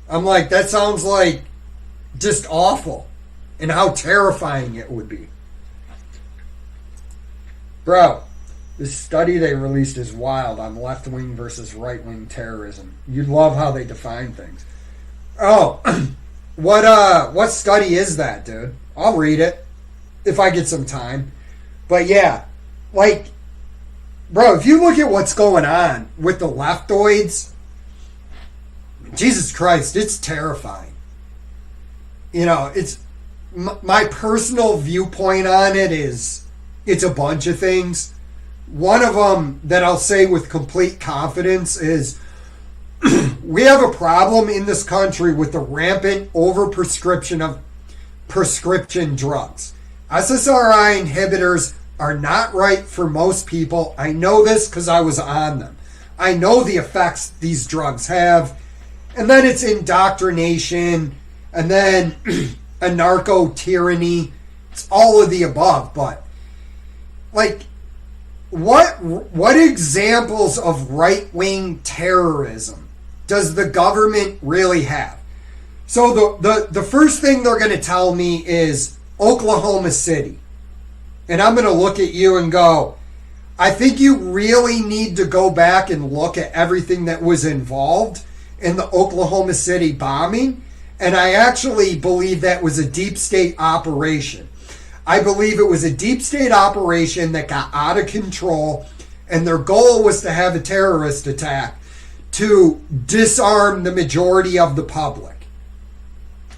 [SPEAKER 1] I'm like, that sounds like just awful. And how terrifying it would be. Bro, this study they released is wild on left-wing versus right-wing terrorism. You'd love how they define things. Oh, what study is that, dude? I'll read it if I get some time. But yeah, like, bro, if you look at what's going on with the leftoids, Jesus Christ, it's terrifying. It's my personal viewpoint on it is it's a bunch of things. One of them that I'll say with complete confidence is we have a problem in this country with the rampant overprescription of prescription drugs. SSRI inhibitors are not right for most people. I know this because I was on them. I know the effects these drugs have. And then it's indoctrination, and then a narco-tyranny. It's all of the above. But, like, what examples of right-wing terrorism does the government really have? So the first thing they're going to tell me is Oklahoma City. And I'm going to look at you and go, I think you really need to go back and look at everything that was involved in the Oklahoma City bombing. And I actually believe that was a deep state operation. I believe it was a deep state operation that got out of control, and their goal was to have a terrorist attack to disarm the majority of the public.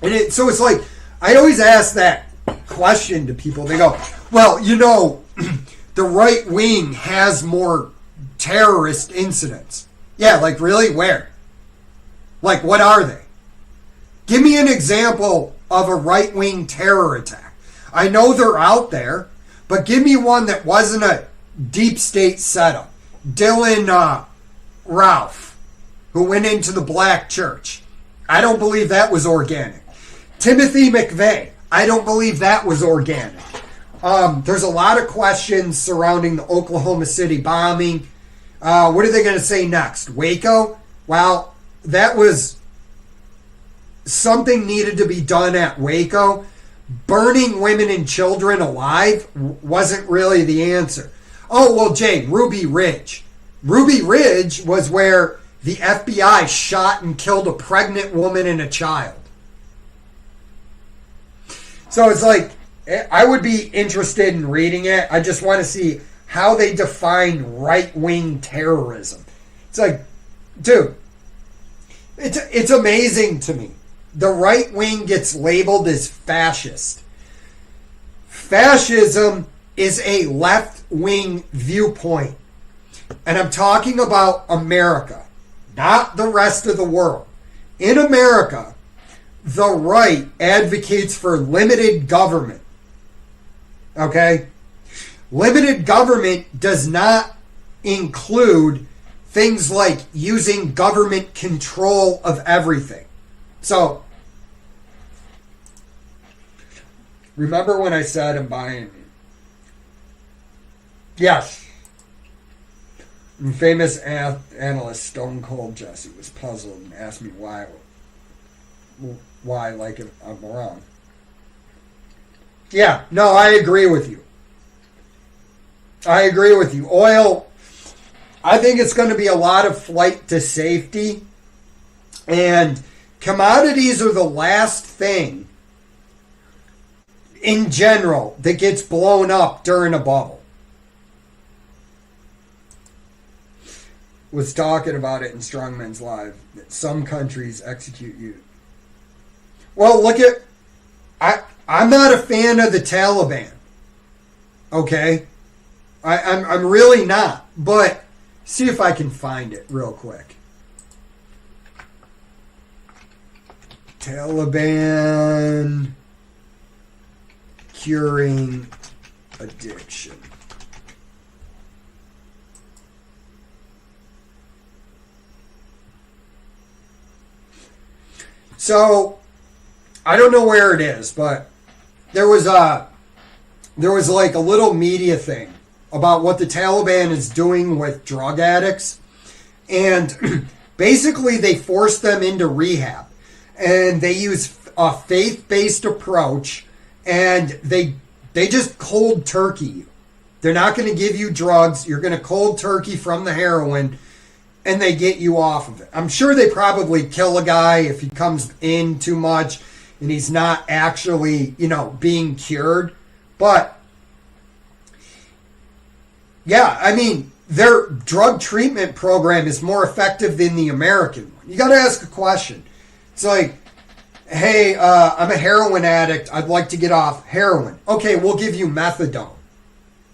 [SPEAKER 1] And so it's like, I always ask that question to people. They go, well, the right wing has more terrorist incidents. Yeah, like really? Where? Like, what are they? Give me an example of a right-wing terror attack. I know they're out there, but give me one that wasn't a deep state setup. Dylan Ralph, who went into the black church. I don't believe that was organic. Timothy McVeigh. I don't believe that was organic. There's a lot of questions surrounding the Oklahoma City bombing. What are they going to say next? Waco? Well, that was something needed to be done at Waco. Burning women and children alive wasn't really the answer. Oh, well, Jay, Ruby Ridge. Ruby Ridge was where the FBI shot and killed a pregnant woman and a child. So it's like, I would be interested in reading it. I just want to see how they define right-wing terrorism. It's like, dude, it's amazing to me. The right wing gets labeled as fascist. Fascism is a left-wing viewpoint. And I'm talking about America, not the rest of the world. In America, the right advocates for limited government. Okay? Limited government does not include things like using government control of everything. So, remember when I said I'm buying? Yes. And famous analyst Stone Cold Jesse was puzzled and asked me why, like, if I'm wrong. Yeah, no, I agree with you. Oil, I think it's going to be a lot of flight to safety. And commodities are the last thing, in general, that gets blown up during a bubble. Was talking about it in Strongman's Live, that some countries execute you. Well, look at... I'm not a fan of the Taliban. Okay? I'm really not. But, see if I can find it real quick. Taliban curing addiction. So, I don't know where it is, but there was like a little media thing about what the Taliban is doing with drug addicts, and basically they force them into rehab, and they use a faith-based approach, and they just cold turkey you. They're not going to give you drugs. You're going to cold turkey from the heroin, and they get you off of it. I'm sure they probably kill a guy if he comes in too much and he's not actually, being cured. But, yeah, I mean, their drug treatment program is more effective than the American one. You got to ask a question. It's like, hey, I'm a heroin addict. I'd like to get off heroin. Okay, we'll give you methadone.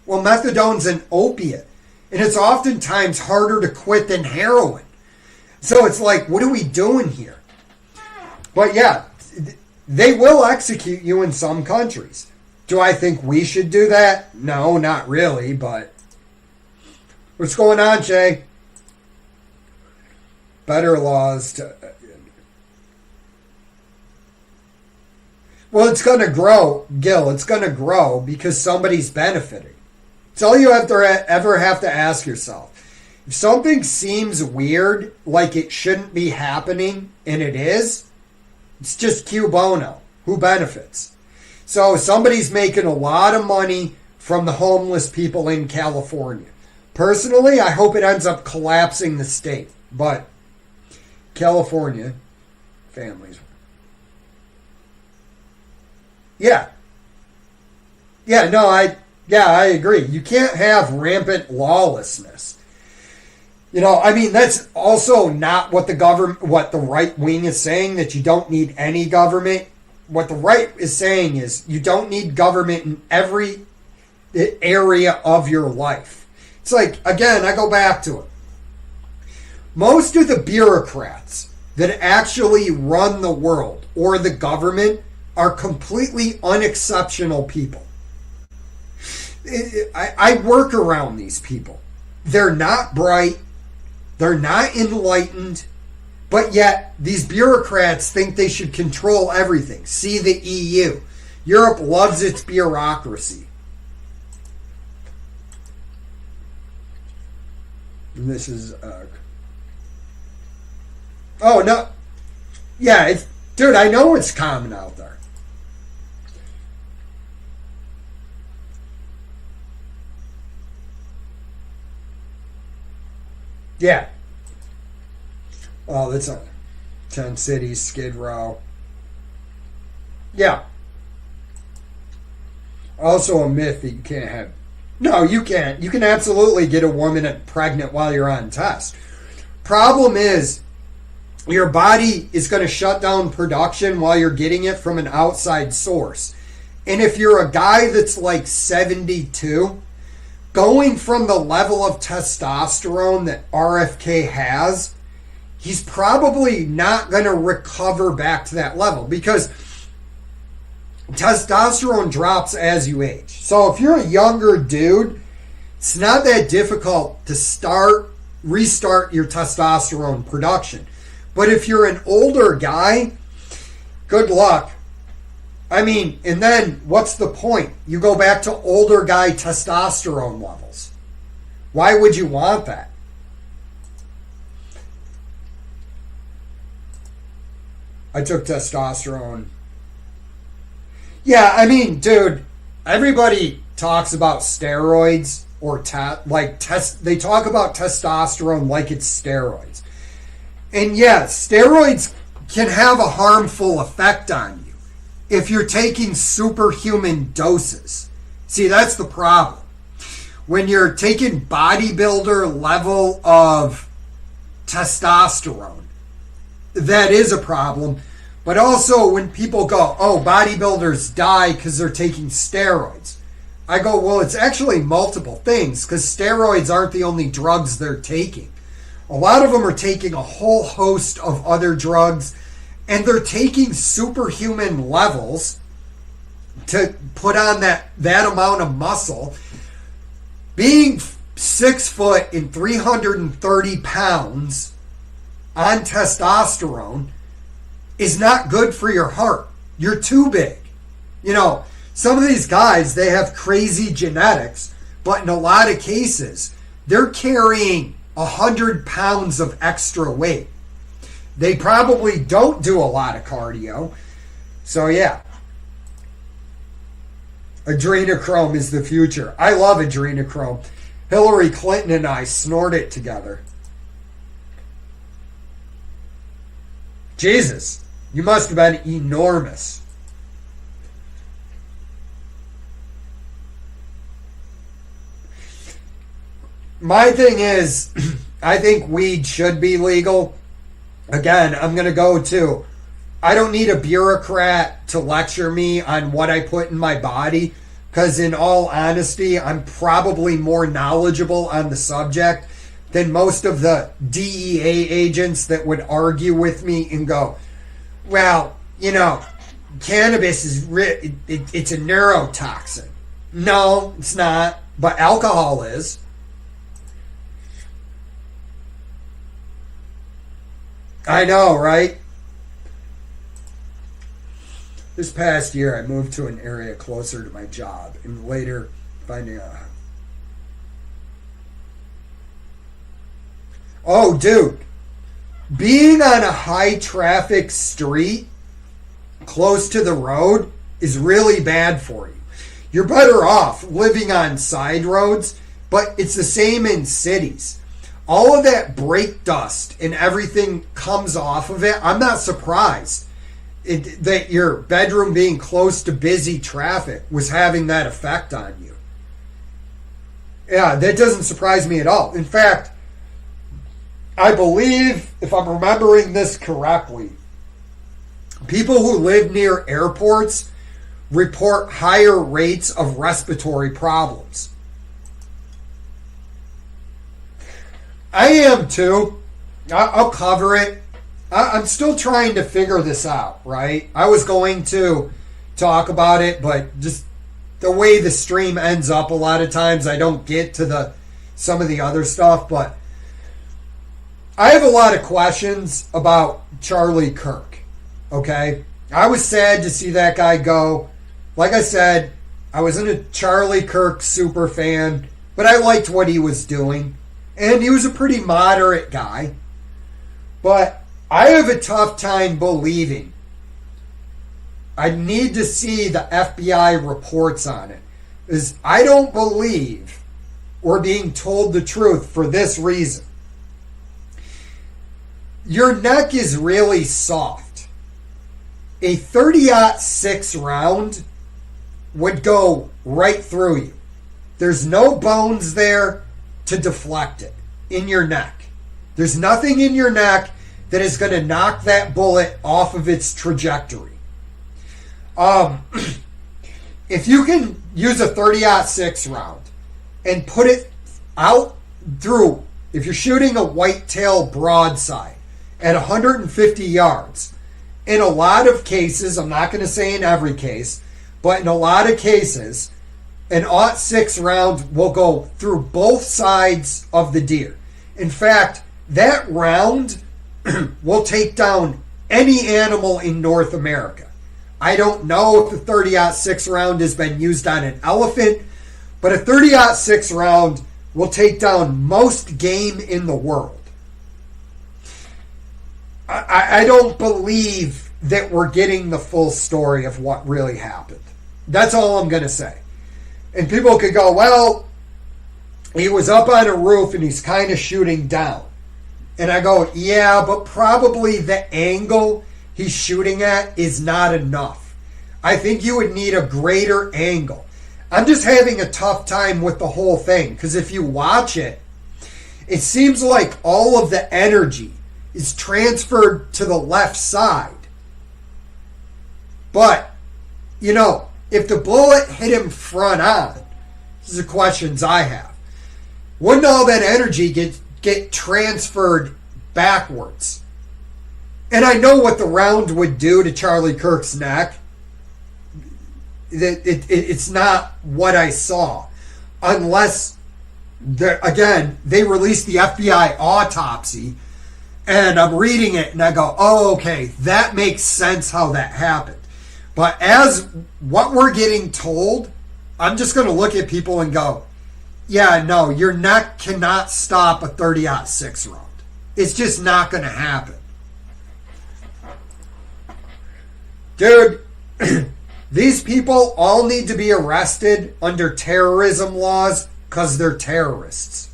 [SPEAKER 1] Well, methadone's an opiate, and it's oftentimes harder to quit than heroin. So it's like, what are we doing here? But yeah, they will execute you in some countries. Do I think we should do that? No, not really, but... What's going on, Jay? Better laws to... Well, it's going to grow, Gil. It's going to grow because somebody's benefiting. It's all you ever have to ask yourself. If something seems weird, like it shouldn't be happening, and it is, it's just Q bono. Who benefits? So somebody's making a lot of money from the homeless people in California. Personally, I hope it ends up collapsing the state. But California, families. Yeah. Yeah, no, I agree. You can't have rampant lawlessness. I mean, that's also not what the right wing is saying, that you don't need any government. What the right is saying is you don't need government in every area of your life. It's like, again, I go back to it. Most of the bureaucrats that actually run the world or the government are completely unexceptional people. I work around these people. They're not bright. They're not enlightened. But yet, these bureaucrats think they should control everything. See the EU. Europe loves its bureaucracy. And this is... Oh, no. Yeah, dude, I know it's common out there. Yeah. Oh, that's on 10 cities, Skid Row. Yeah. Also a myth that you can't have... No, you can't. You can absolutely get a woman pregnant while you're on test. Problem is, your body is going to shut down production while you're getting it from an outside source. And if you're a guy that's like 72, going from the level of testosterone that RFK has, he's probably not going to recover back to that level because testosterone drops as you age. So if you're a younger dude, it's not that difficult to restart your testosterone production. But if you're an older guy, good luck. I mean, and then what's the point? You go back to older guy testosterone levels. Why would you want that? I took testosterone. Yeah, I mean, dude, everybody talks about steroids or they talk about testosterone like it's steroids. And yes, steroids can have a harmful effect on you if you're taking superhuman doses. See, that's the problem. When you're taking bodybuilder level of testosterone, that is a problem. But also when people go, oh, bodybuilders die because they're taking steroids. I go, well, it's actually multiple things because steroids aren't the only drugs they're taking. A lot of them are taking a whole host of other drugs, and they're taking superhuman levels to put on that amount of muscle. Being 6 foot and 330 pounds on testosterone is not good for your heart. You're too big. You know, some of these guys, they have crazy genetics, but in a lot of cases, they're carrying 100 pounds of extra weight. They probably don't do a lot of cardio. So yeah. Adrenochrome is the future. I love adrenochrome. Hillary Clinton and I snort it together. Jesus, you must have been enormous. My thing is, I think weed should be legal. Again, I'm going to go to, I don't need a bureaucrat to lecture me on what I put in my body, because in all honesty, I'm probably more knowledgeable on the subject than most of the DEA agents that would argue with me and go, well, you know, cannabis is, it's a neurotoxin. No, it's not, but alcohol is. I know, right? This past year, I moved to an area closer to my job, and later finding out. Oh, dude. Being on a high traffic street close to the road is really bad for you. You're better off living on side roads, but it's the same in cities. All of that brake dust and everything comes off of it. I'm not surprised that your bedroom being close to busy traffic was having that effect on you. Yeah, that doesn't surprise me at all. In fact, I believe, if I'm remembering this correctly, people who live near airports report higher rates of respiratory problems. I am too. I'll cover it. I'm still trying to figure this out, right? I was going to talk about it, but just the way the stream ends up a lot of times, I don't get to some of the other stuff, but I have a lot of questions about Charlie Kirk, okay? I was sad to see that guy go. Like I said, I wasn't a Charlie Kirk super fan, but I liked what he was doing. And he was a pretty moderate guy. But I have a tough time believing. I need to see the FBI reports on it. Because I don't believe we're being told the truth for this reason. Your neck is really soft. A 30-06 round would go right through you. There's no bones there to deflect it in your neck. There's nothing in your neck that is going to knock that bullet off of its trajectory. If you can use a 30-06 round and put it out through, if you're shooting a whitetail broadside at 150 yards, in a lot of cases, I'm not going to say in every case, but in a lot of cases, an 06 round will go through both sides of the deer. In fact, that round will take down any animal in North America. I don't know if the 30-06 round has been used on an elephant, but a 30-06 round will take down most game in the world. I don't believe that we're getting the full story of what really happened. That's all I'm going to say. And people could go, well, he was up on a roof and he's kind of shooting down. And I go, yeah, but probably the angle he's shooting at is not enough. I think you would need a greater angle. I'm just having a tough time with the whole thing, because if you watch it, it seems like all of the energy is transferred to the left side. But, you know, if the bullet hit him front on, this is the questions I have, wouldn't all that energy get transferred backwards? And I know what the round would do to Charlie Kirk's neck. It's not what I saw. Unless, again, they released the FBI autopsy, and I'm reading it, and I go, oh, okay, that makes sense how that happened. But as what we're getting told, I'm just going to look at people and go, yeah, no, your neck cannot stop a 30-06 round. It's just not going to happen. Dude, these people all need to be arrested under terrorism laws because they're terrorists.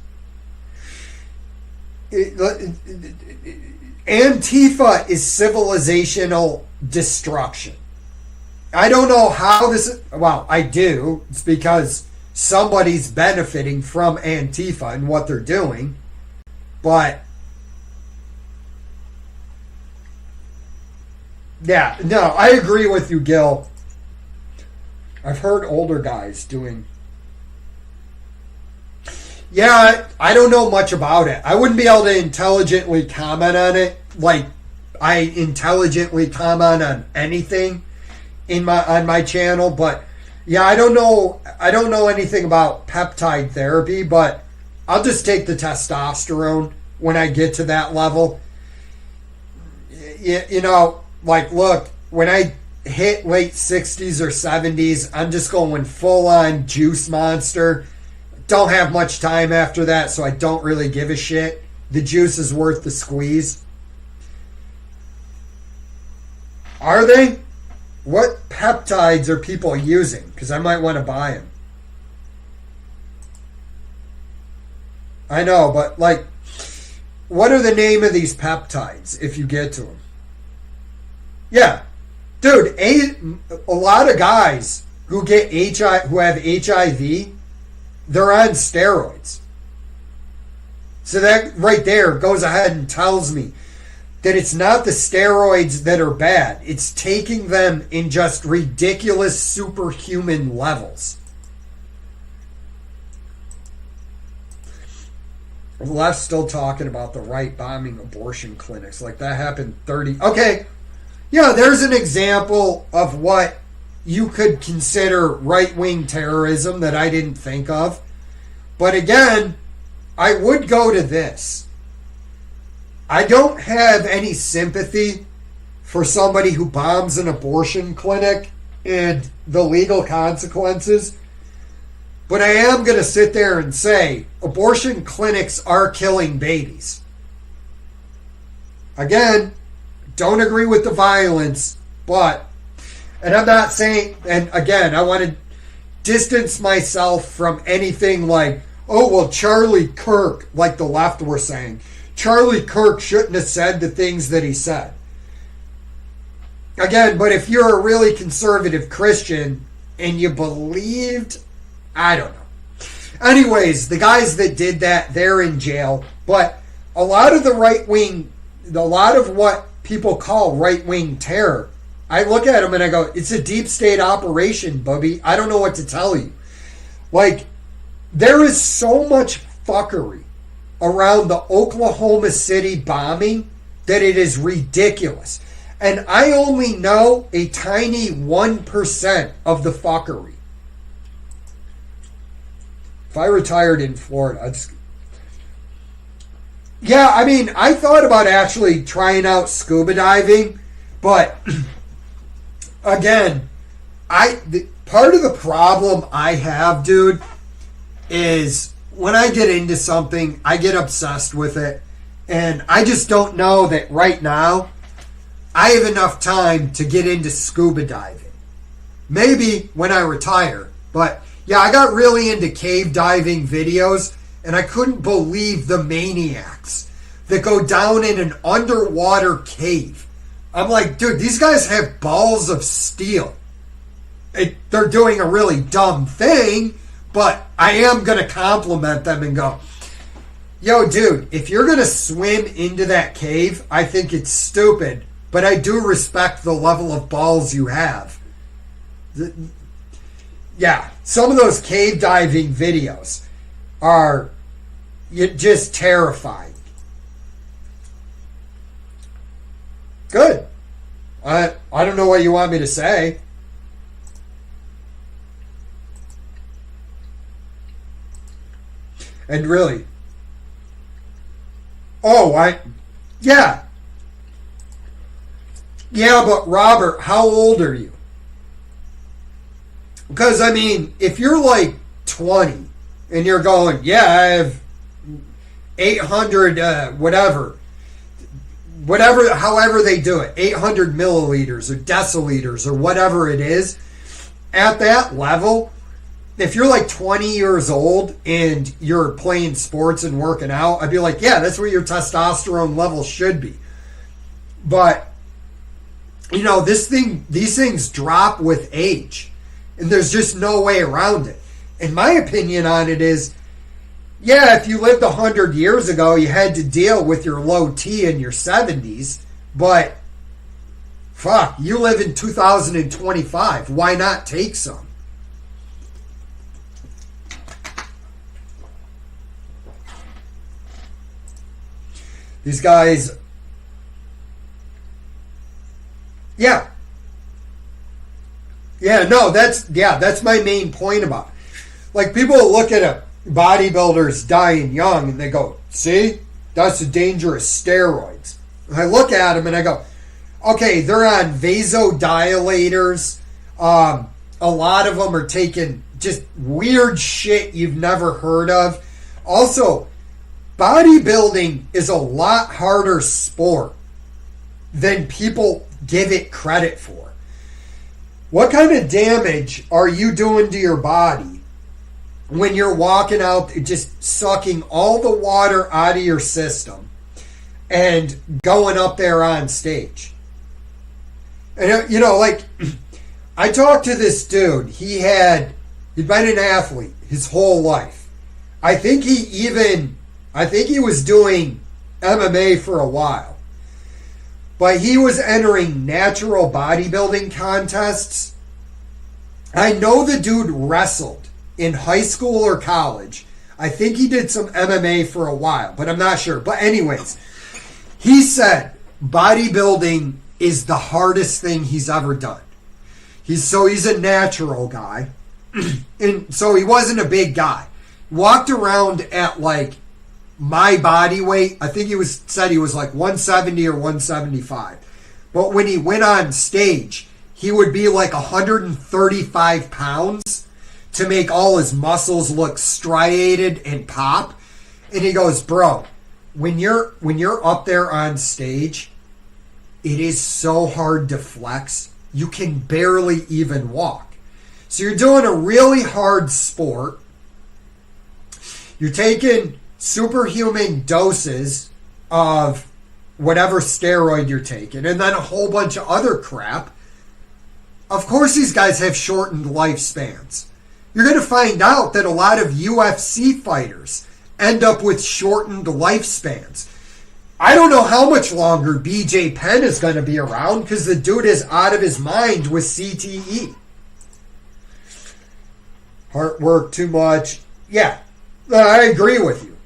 [SPEAKER 1] Antifa is civilizational destruction. I don't know how this is, well, I do. It's because somebody's benefiting from Antifa and what they're doing. But, yeah, no, I agree with you, Gil. I've heard older guys doing... Yeah, I don't know much about it. I wouldn't be able to intelligently comment on it like I intelligently comment on anything on my channel, but yeah, I don't know anything about peptide therapy, but I'll just take the testosterone when I get to that level. You know, like, look, when I hit late 60s or 70s, I'm just going full on juice monster. Don't have much time after that, so I don't really give a shit. The juice is worth the squeeze. Are they? What peptides are people using? Because I might want to buy them. I know, but like, what are the name of these peptides if you get to them? Yeah. Dude, a lot of guys who get who have HIV, they're on steroids. So that right there goes ahead and tells me that it's not the steroids that are bad. It's taking them in just ridiculous superhuman levels. The left's still talking about the right bombing abortion clinics. Like that happened 30... Okay, yeah, there's an example of what you could consider right-wing terrorism that I didn't think of. But again, I would go to this. I don't have any sympathy for somebody who bombs an abortion clinic and the legal consequences. But I am going to sit there and say abortion clinics are killing babies. Again, don't agree with the violence, but, and I'm not saying, and again, I want to distance myself from anything like, oh, well, Charlie Kirk, like the left were saying. Charlie Kirk shouldn't have said the things that he said. Again, but if you're a really conservative Christian and you believed, I don't know. Anyways, the guys that did that, they're in jail. But a lot of the right-wing, a lot of what people call right-wing terror, I look at them and I go, it's a deep state operation, Bubby. I don't know what to tell you. Like, there is so much fuckery around the Oklahoma City bombing that it is ridiculous. And I only know a tiny 1% of the fuckery. If I retired in Florida, I'd just... Yeah, I mean, I thought about actually trying out scuba diving, but again, part of the problem I have, dude, is when I get into something, I get obsessed with it, and I just don't know that right now I have enough time to get into scuba diving. Maybe when I retire, but yeah, I got really into cave diving videos, and I couldn't believe the maniacs that go down in an underwater cave. I'm like, dude, these guys have balls of steel. They're doing a really dumb thing, but I am going to compliment them and go, yo, dude, if you're going to swim into that cave, I think it's stupid, but I do respect the level of balls you have. Yeah, some of those cave diving videos are just terrifying. Good. I don't know what you want me to say. And really, yeah, but Robert, how old are you? Because, I mean, if you're like 20 and you're going, yeah, I have 800, however they do it, 800 milliliters or deciliters or whatever it is, at that level, if you're like 20 years old and you're playing sports and working out, I'd be like, yeah, that's where your testosterone level should be. But, you know, these things drop with age. And there's just no way around it. And my opinion on it is, yeah, if you lived 100 years ago, you had to deal with your low T in your 70s. But, fuck, you live in 2025. Why not take some? These guys... Yeah. Yeah, no, that's my main point about it. Like, people look at a bodybuilders dying young and they go, see, that's the danger of steroids. And I look at them and I go, okay, they're on vasodilators. A lot of them are taking just weird shit you've never heard of. Also, bodybuilding is a lot harder sport than people give it credit for. What kind of damage are you doing to your body when you're walking out just sucking all the water out of your system and going up there on stage? And, you know, like, I talked to this dude. He'd been an athlete his whole life. I think he was doing MMA for a while. But he was entering natural bodybuilding contests. I know the dude wrestled in high school or college. I think he did some MMA for a while, but I'm not sure. But anyways, he said bodybuilding is the hardest thing he's ever done. He's a natural guy. And so he wasn't a big guy. Walked around at like my body weight. I think said he was like 170 or 175. But when he went on stage, he would be like 135 pounds to make all his muscles look striated and pop. And he goes, bro, when you're up there on stage, it is so hard to flex. You can barely even walk. So you're doing a really hard sport. You're taking superhuman doses of whatever steroid you're taking, and then a whole bunch of other crap. Of course these guys have shortened lifespans. you're going to find out that a lot of UFC fighters end up with shortened lifespans. I don't know how much longer BJ Penn is going to be around because the dude is out of his mind with CTE. Heart work too much. Yeah, I agree with you.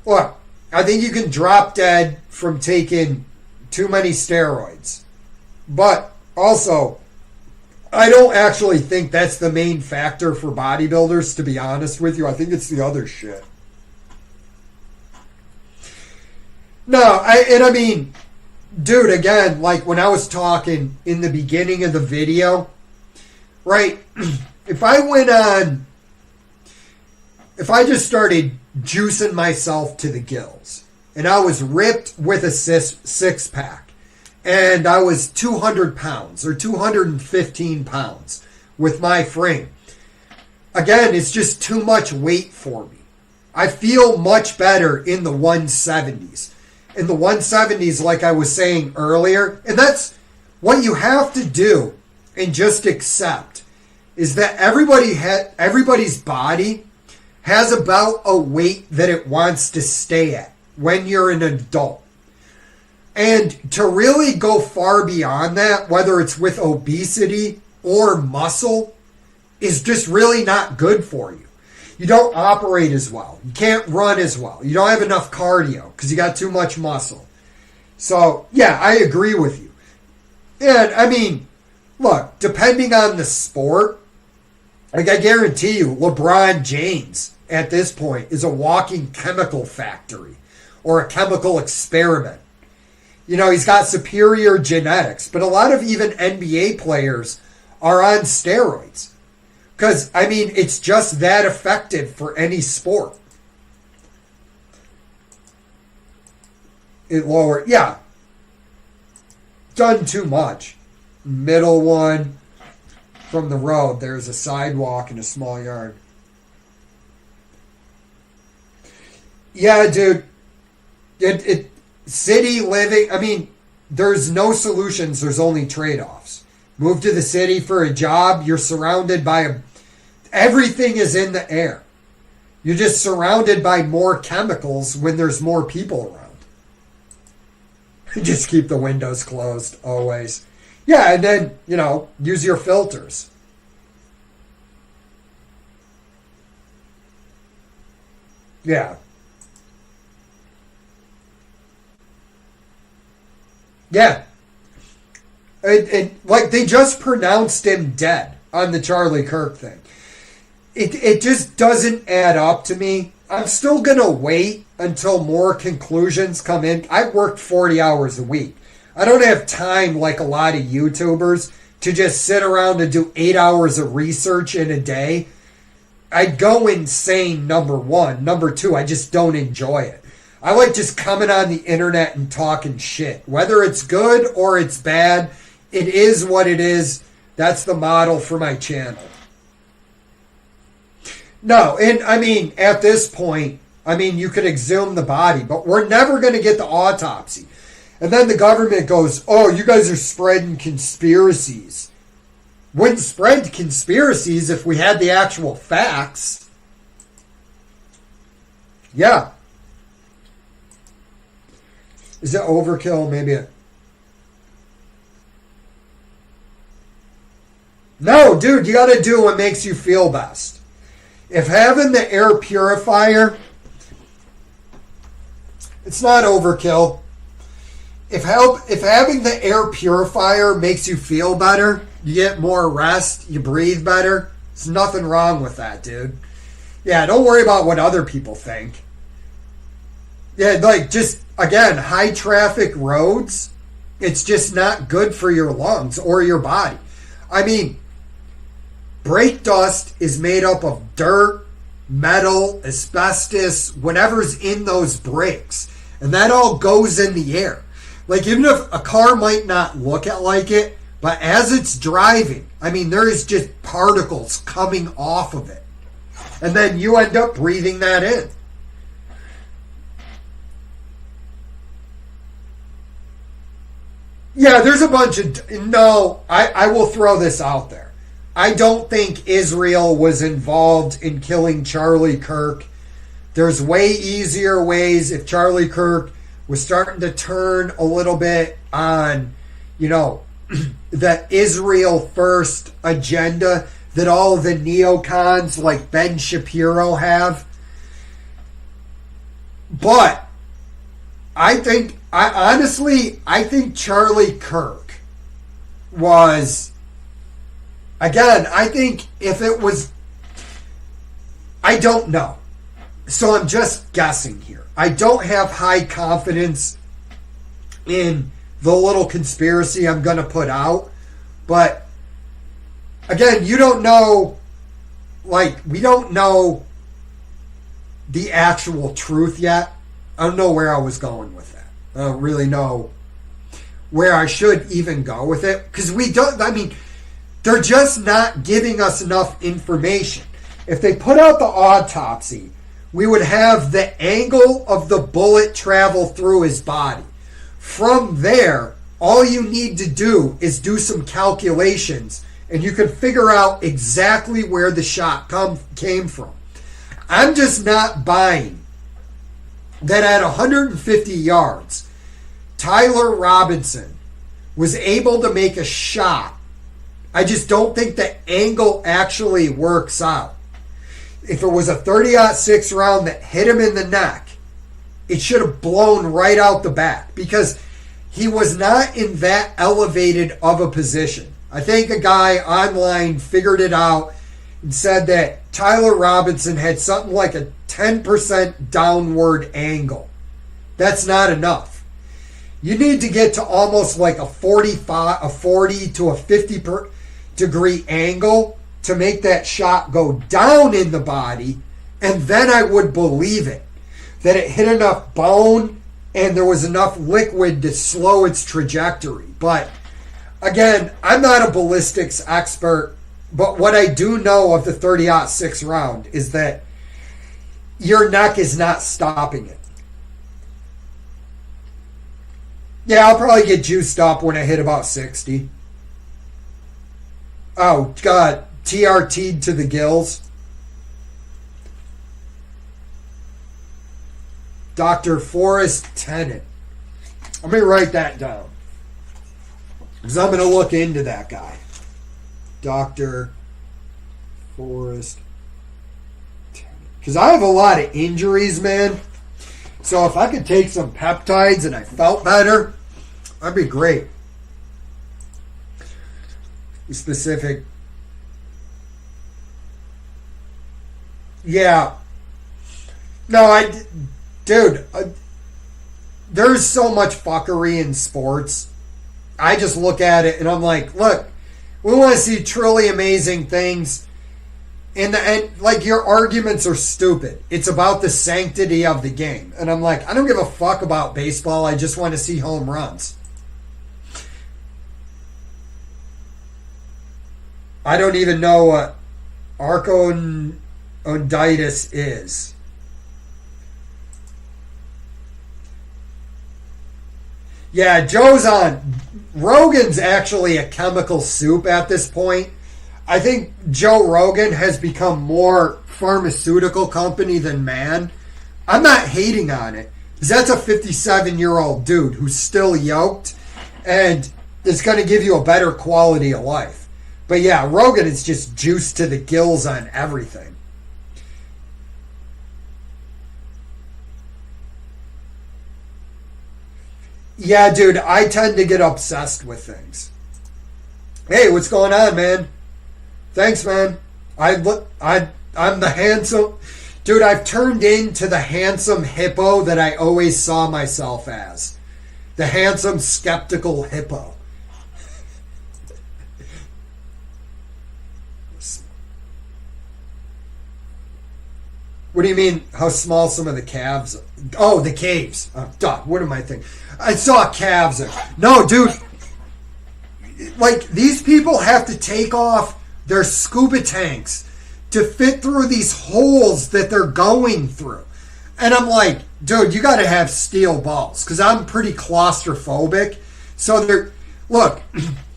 [SPEAKER 1] Look, I think you can drop dead from taking too many steroids. But also, I don't actually think that's the main factor for bodybuilders, to be honest with you. I think it's the other shit. No, I mean, dude, again, like when I was talking in the beginning of the video, right, if I just started juicing myself to the gills, and I was ripped with a six-pack, and I was 200 pounds or 215 pounds with my frame, again, it's just too much weight for me. I feel much better in the 170s. In the 170s, like I was saying earlier, and that's what you have to do and just accept, is that everybody's body has about a weight that it wants to stay at when you're an adult. And to really go far beyond that, whether it's with obesity or muscle, is just really not good for you. You don't operate as well. You can't run as well. You don't have enough cardio because you got too much muscle. So, yeah, I agree with you. And, I mean, look, depending on the sport, like I guarantee you, LeBron James, at this point, is a walking chemical factory or a chemical experiment. You know, he's got superior genetics, but a lot of even NBA players are on steroids. Because, I mean, it's just that effective for any sport. It lowered, yeah. Done too much. Middle one. From the road, there's a sidewalk and a small yard. Yeah, dude. City living, I mean, there's no solutions, there's only trade-offs. Move to the city for a job, you're surrounded by everything is in the air. You're just surrounded by more chemicals when there's more people around. Just keep the windows closed, always. Yeah, and then, you know, use your filters. Yeah. Yeah. Like, they just pronounced him dead on the Charlie Kirk thing. It just doesn't add up to me. I'm still going to wait until more conclusions come in. I work 40 hours a week. I don't have time, like a lot of YouTubers, to just sit around and do 8 hours of research in a day. I'd go insane, number one. Number two, I just don't enjoy it. I like just coming on the internet and talking shit. Whether it's good or it's bad, it is what it is. That's the model for my channel. No, and I mean, at this point, I mean, you could exhume the body, but we're never going to get the autopsy. And then the government goes, oh, you guys are spreading conspiracies. Wouldn't spread conspiracies if we had the actual facts. Yeah. Is it overkill? Maybe No, dude, you got to do what makes you feel best. If having the air purifier, it's not overkill. If having the air purifier makes you feel better, you get more rest, you breathe better, there's nothing wrong with that, dude. Yeah, don't worry about what other people think. Yeah, like, just, again, high traffic roads, it's just not good for your lungs or your body. I mean, brake dust is made up of dirt, metal, asbestos, whatever's in those brakes. And that all goes in the air. Like, even if a car might not look like it, but as it's driving, I mean, there is just particles coming off of it. And then you end up breathing that in. Yeah, there's a bunch of... No, I will throw this out there. I don't think Israel was involved in killing Charlie Kirk. There's way easier ways if Charlie Kirk was starting to turn a little bit on, the Israel first agenda that all the neocons like Ben Shapiro have. But I think Charlie Kirk was, again, I think if it was, I don't know. So I'm just guessing here. I don't have high confidence in the little conspiracy I'm going to put out. But again, you don't know, we don't know the actual truth yet. I don't know where I was going with that. I don't really know where I should even go with it. Because they're just not giving us enough information. If they put out the autopsy, we would have the angle of the bullet travel through his body. From there, all you need to do is do some calculations, and you can figure out exactly where the shot came from. I'm just not buying that at 150 yards, Tyler Robinson was able to make a shot. I just don't think the angle actually works out. If it was a 30-06 round that hit him in the neck, it should have blown right out the back because he was not in that elevated of a position. I think a guy online figured it out and said that Tyler Robinson had something like a 10% downward angle. That's not enough. You need to get to almost like a 40 to a 50 degree angle to make that shot go down in the body, and then I would believe it, that it hit enough bone and there was enough liquid to slow its trajectory. But again, I'm not a ballistics expert, but what I do know of the 30-06 round is that your neck is not stopping it. Yeah, I'll probably get juiced up when I hit about 60. Oh, God. TRT'd to the gills. Dr. Forrest Tennant. Let me write that down, because I'm going to look into that guy. Dr. Forrest Tennant. Because I have a lot of injuries, man. So if I could take some peptides and I felt better, that'd be great. Specific. Yeah. No, dude, there's so much fuckery in sports. I just look at it and I'm like, look, we want to see truly amazing things. And your arguments are stupid. It's about the sanctity of the game. And I'm like, I don't give a fuck about baseball. I just want to see home runs. I don't even know what archonditis is. Yeah, Joe's on. Rogan's actually a chemical soup at this point. I think Joe Rogan has become more pharmaceutical company than man. I'm not hating on it, because that's a 57-year-old dude who's still yoked and is going to give you a better quality of life. But yeah, Rogan is just juiced to the gills on everything. Yeah, dude, I tend to get obsessed with things. Hey, what's going on, man? Thanks, man. I'm the handsome... Dude, I've turned into the handsome hippo that I always saw myself as. The handsome, skeptical hippo. What do you mean, how small some of the calves are? Oh, the caves. Oh, duh, what am I thinking? I saw calves. No, dude. These people have to take off their scuba tanks to fit through these holes that they're going through. And I'm like, dude, you got to have steel balls, because I'm pretty claustrophobic. So look,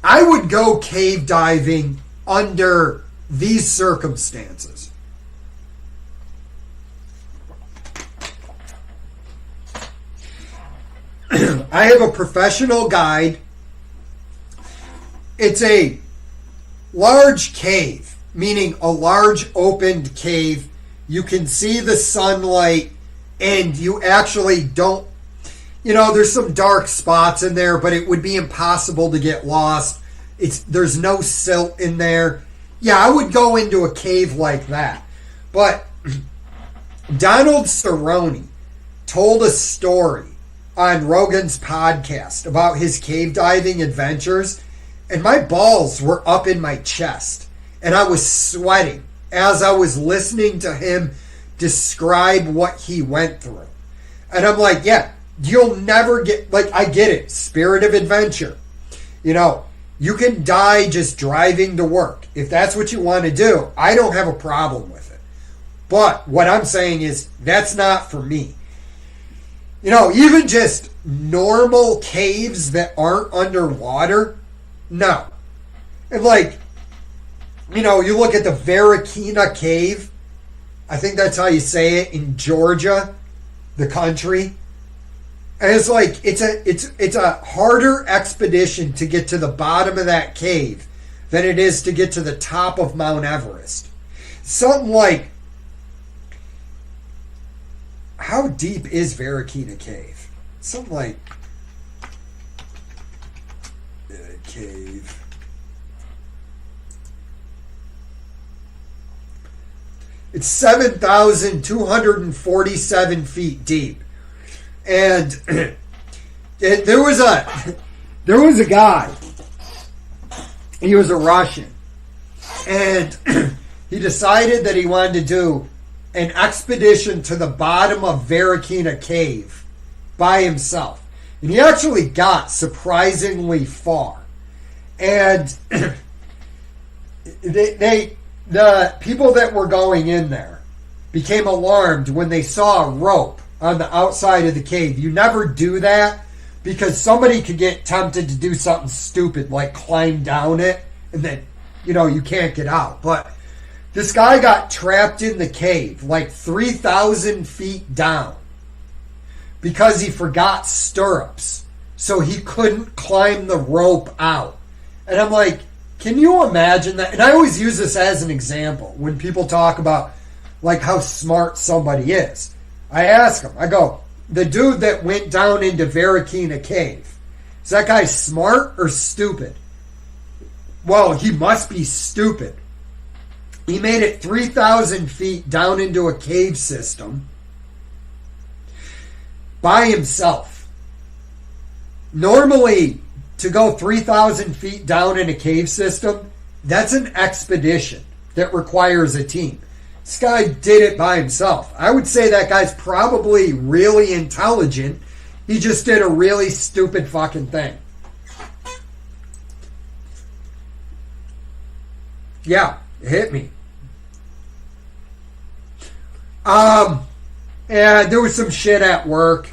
[SPEAKER 1] I would go cave diving under these circumstances. I have a professional guide. It's a large cave, meaning a large opened cave. You can see the sunlight, and you actually don't, there's some dark spots in there, but it would be impossible to get lost. There's no silt in there. Yeah, I would go into a cave like that. But Donald Cerrone told a story on Rogan's podcast about his cave diving adventures, and my balls were up in my chest, and I was sweating as I was listening to him describe what he went through. And I'm like, yeah, you'll never get, I get it, spirit of adventure. You can die just driving to work. If that's what you want to do, I don't have a problem with it. But what I'm saying is, that's not for me. Even just normal caves that aren't underwater, no. And you look at the Varekina Cave, I think that's how you say it, in Georgia, the country. And it's a harder expedition to get to the bottom of that cave than it is to get to the top of Mount Everest. Something like, how deep is Varekina Cave? Something like cave. It's 7,247 feet deep. And there was a guy. He was a Russian. And he decided that he wanted to do an expedition to the bottom of Varekina Cave by himself. And he actually got surprisingly far. And the people that were going in there became alarmed when they saw a rope on the outside of the cave. You never do that because somebody could get tempted to do something stupid like climb down it and then, you can't get out. But this guy got trapped in the cave 3,000 feet down because he forgot stirrups. So he couldn't climb the rope out. And I'm like, can you imagine that? And I always use this as an example when people talk about how smart somebody is. I ask them, I go, the dude that went down into Varekina Cave, is that guy smart or stupid? Well, he must be stupid. He made it 3,000 feet down into a cave system by himself. Normally, to go 3,000 feet down in a cave system, that's an expedition that requires a team. This guy did it by himself. I would say that guy's probably really intelligent. He just did a really stupid fucking thing. Yeah, it hit me. And there was some shit at work.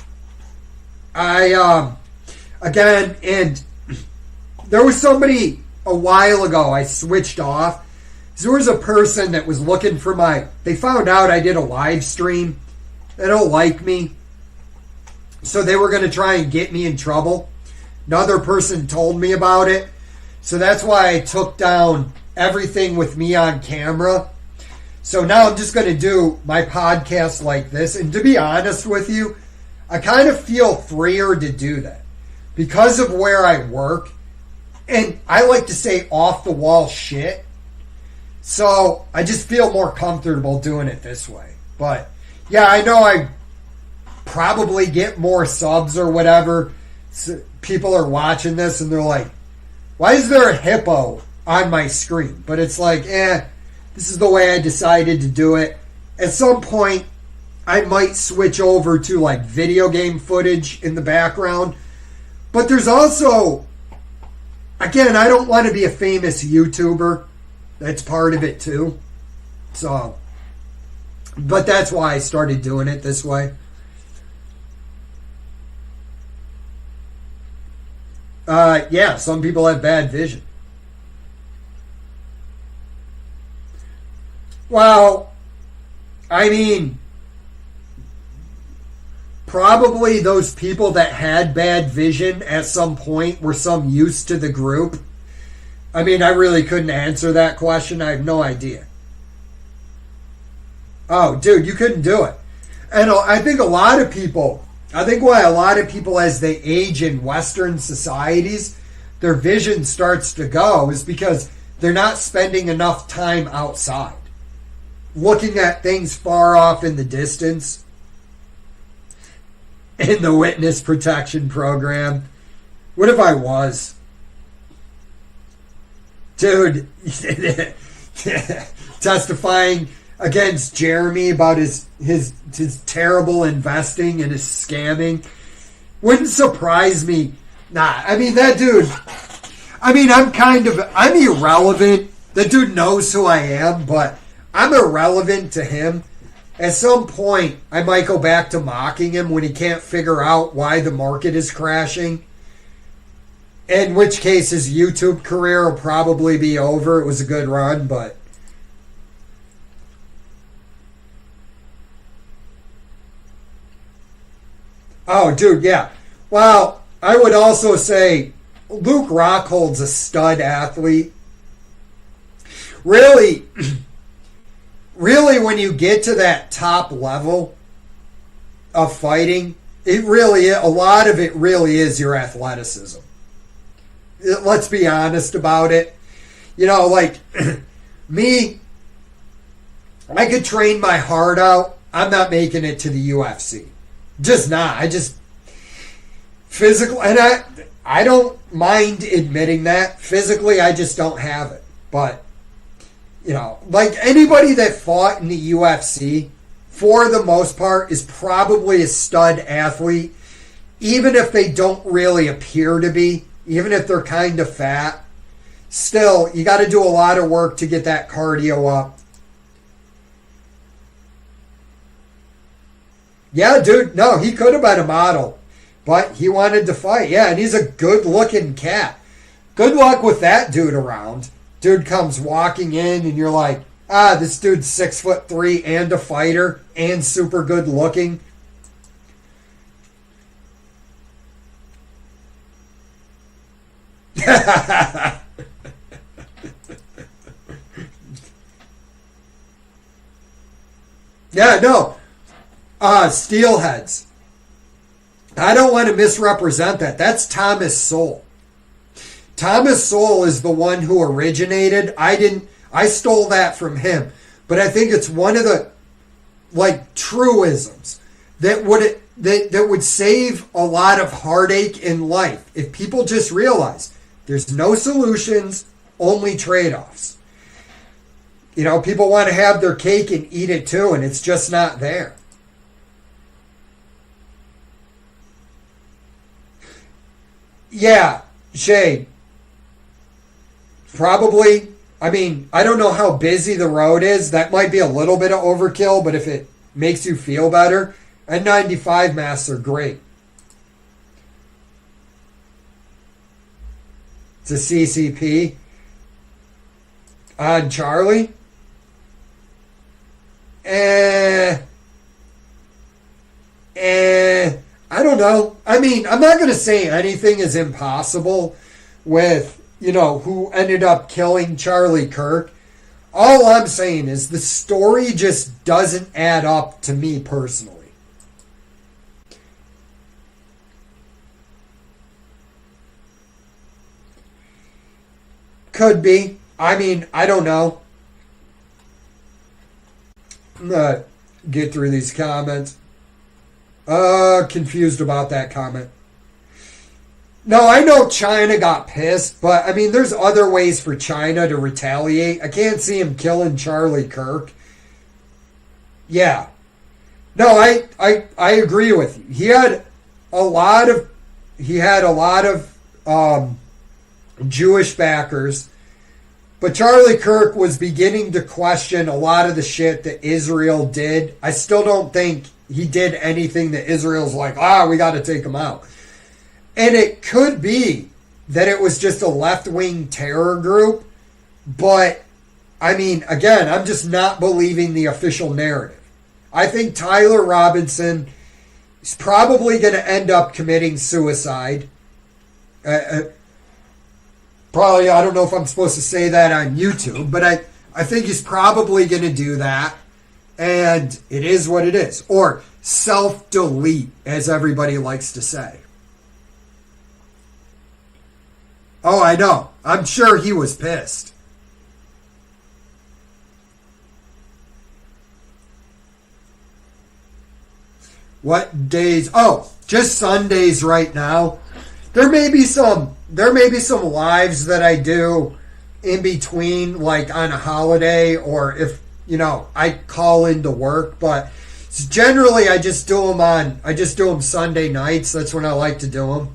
[SPEAKER 1] Again, and there was somebody a while ago I switched off. There was a person that was looking for they found out I did a live stream. They don't like me. So they were going to try and get me in trouble. Another person told me about it. So that's why I took down everything with me on camera. So now I'm just going to do my podcast like this. And to be honest with you, I kind of feel freer to do that because of where I work. And I like to say off the wall shit. So I just feel more comfortable doing it this way. But yeah, I know I probably get more subs or whatever. So people are watching this and they're like, why is there a hippo on my screen? But it's this is the way I decided to do it. At some point, I might switch over to video game footage in the background. But there's also, again, I don't want to be a famous YouTuber. That's part of it too. So, but that's why I started doing it this way. Yeah, some people have bad vision. Well, I mean, probably those people that had bad vision at some point were some use to the group. I mean, I really couldn't answer that question. I have no idea. Oh, dude, you couldn't do it. And I think why a lot of people, as they age in Western societies, their vision starts to go is because they're not spending enough time outside, looking at things far off in the distance. In the witness protection program. What if I was? Dude, testifying against Jeremy about his terrible investing and his scamming. Wouldn't surprise me. Nah, I mean, that dude, I mean, I'm irrelevant. The dude knows who I am, but I'm irrelevant to him. At some point, I might go back to mocking him when he can't figure out why the market is crashing. In which case, his YouTube career will probably be over. It was a good run, but... Oh, dude, yeah. Well, I would also say Luke Rockhold's a stud athlete. Really, when you get to that top level of fighting, a lot of it really is your athleticism. Let's be honest about it. You know, like, me, I could train my heart out. I'm not making it to the UFC. Just not. I just, physical, and I don't mind admitting that. Physically, I just don't have it. But, you know, like anybody that fought in the UFC, for the most part, is probably a stud athlete, even if they don't really appear to be, even if they're kind of fat. Still, you got to do a lot of work to get that cardio up. Yeah, dude, no, he could have been a model, but he wanted to fight. Yeah, and he's a good-looking cat. Good luck with that dude around. Dude comes walking in, and you're like, this dude's 6'3" and a fighter and super good-looking. Yeah, no. Steelheads. I don't want to misrepresent that. That's Thomas Sowell. Thomas Sowell is the one who originated. I stole that from him. But I think it's one of the, like, truisms that would save a lot of heartache in life if people just realize there's no solutions, only trade-offs. You know, people want to have their cake and eat it too, and it's just not there. Yeah, Shade. Probably. I mean, I don't know how busy the road is. That might be a little bit of overkill, but if it makes you feel better, N95 masks are great. It's a CCP. On Charlie? I don't know. I mean, I'm not going to say anything is impossible with, you know, who ended up killing Charlie Kirk. All I'm saying is the story just doesn't add up to me personally. Could be. I mean, I don't know. I'm going to get through these comments. Confused about that comment. No, I know China got pissed, but I mean, there's other ways for China to retaliate. I can't see him killing Charlie Kirk. Yeah. No, I agree with you. He had a lot of Jewish backers, but Charlie Kirk was beginning to question a lot of the shit that Israel did. I still don't think he did anything that Israel's like, we got to take him out. And it could be that it was just a left-wing terror group, but I mean, again, I'm just not believing the official narrative. I think Tyler Robinson is probably going to end up committing suicide. Probably, I don't know if I'm supposed to say that on YouTube, but I think he's probably going to do that. And it is what it is. Or self-delete, as everybody likes to say. Oh, I know. I'm sure he was pissed. What days? Oh, just Sundays right now. There may be some lives that I do in between, like on a holiday, or if, I call into work, but generally I just do them Sunday nights. That's when I like to do them.